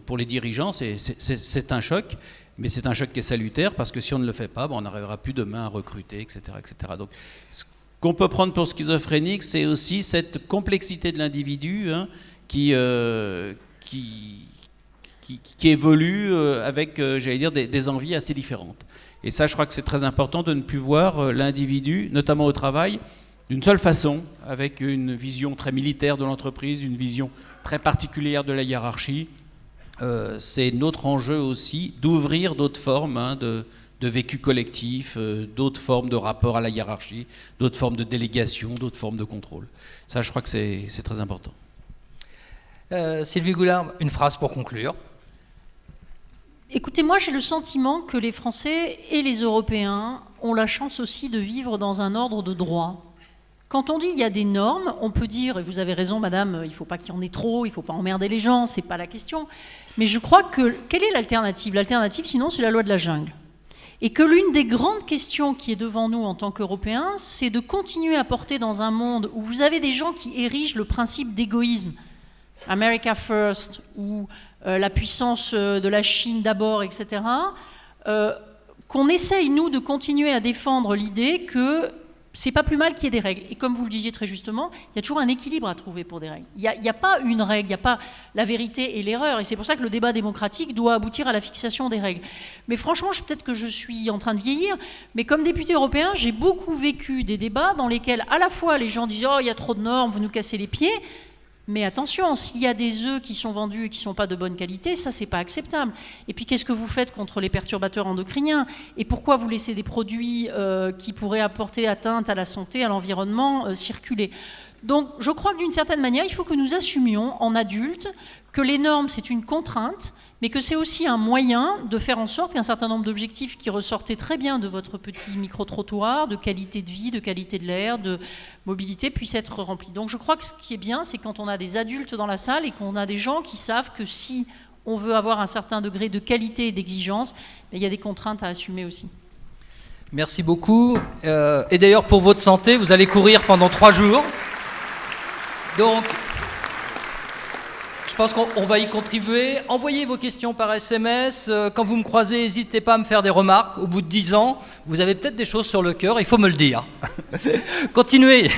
pour les dirigeants, c'est un choc, mais c'est un choc qui est salutaire, parce que si on ne le fait pas, on n'arrivera plus demain à recruter, etc. etc. Donc, ce qu'on peut prendre pour schizophrénique, c'est aussi cette complexité de l'individu qui évolue avec, des envies assez différentes. Et ça, je crois que c'est très important de ne plus voir l'individu, notamment au travail, d'une seule façon, avec une vision très militaire de l'entreprise, une vision très particulière de la hiérarchie. C'est notre enjeu aussi d'ouvrir d'autres formes de vécu collectif, d'autres formes de rapport à la hiérarchie, d'autres formes de délégation, d'autres formes de contrôle. Ça, je crois que c'est très important. Sylvie Goulard, une phrase pour conclure. Écoutez, moi j'ai le sentiment que les Français et les Européens ont la chance aussi de vivre dans un ordre de droit. Quand on dit il y a des normes, on peut dire, et vous avez raison madame, il ne faut pas qu'il y en ait trop, il ne faut pas emmerder les gens, ce n'est pas la question. Mais je crois que, quelle est l'alternative? L'alternative, sinon, c'est la loi de la jungle. Et que l'une des grandes questions qui est devant nous en tant qu'Européens, c'est de continuer à porter dans un monde où vous avez des gens qui érigent le principe d'égoïsme, America First, ou la puissance de la Chine d'abord, etc., qu'on essaye, nous, de continuer à défendre l'idée que c'est pas plus mal qu'il y ait des règles. Et comme vous le disiez très justement, il y a toujours un équilibre à trouver pour des règles. Il n'y a pas une règle, il n'y a pas la vérité et l'erreur. Et c'est pour ça que le débat démocratique doit aboutir à la fixation des règles. Mais franchement, peut-être que je suis en train de vieillir, mais comme député européen, j'ai beaucoup vécu des débats dans lesquels à la fois les gens disaient « Oh, il y a trop de normes, vous nous cassez les pieds », mais attention, s'il y a des œufs qui sont vendus et qui ne sont pas de bonne qualité, ça, c'est pas acceptable. Et puis, qu'est-ce que vous faites contre les perturbateurs endocriniens? Et pourquoi vous laissez des produits qui pourraient apporter atteinte à la santé, à l'environnement, circuler? Donc, je crois que d'une certaine manière, il faut que nous assumions, en adultes, que les normes, c'est une contrainte, mais que c'est aussi un moyen de faire en sorte qu'un certain nombre d'objectifs qui ressortaient très bien de votre petit micro-trottoir, de qualité de vie, de qualité de l'air, de mobilité, puissent être remplis. Donc je crois que ce qui est bien, c'est quand on a des adultes dans la salle et qu'on a des gens qui savent que si on veut avoir un certain degré de qualité et d'exigence, il y a des contraintes à assumer aussi. Merci beaucoup. Et d'ailleurs, pour votre santé, vous allez courir pendant 3 jours. Donc... je pense qu'on va y contribuer. Envoyez vos questions par SMS. Quand vous me croisez, n'hésitez pas à me faire des remarques. Au bout de 10 ans, vous avez peut-être des choses sur le cœur, il faut me le dire. Continuez.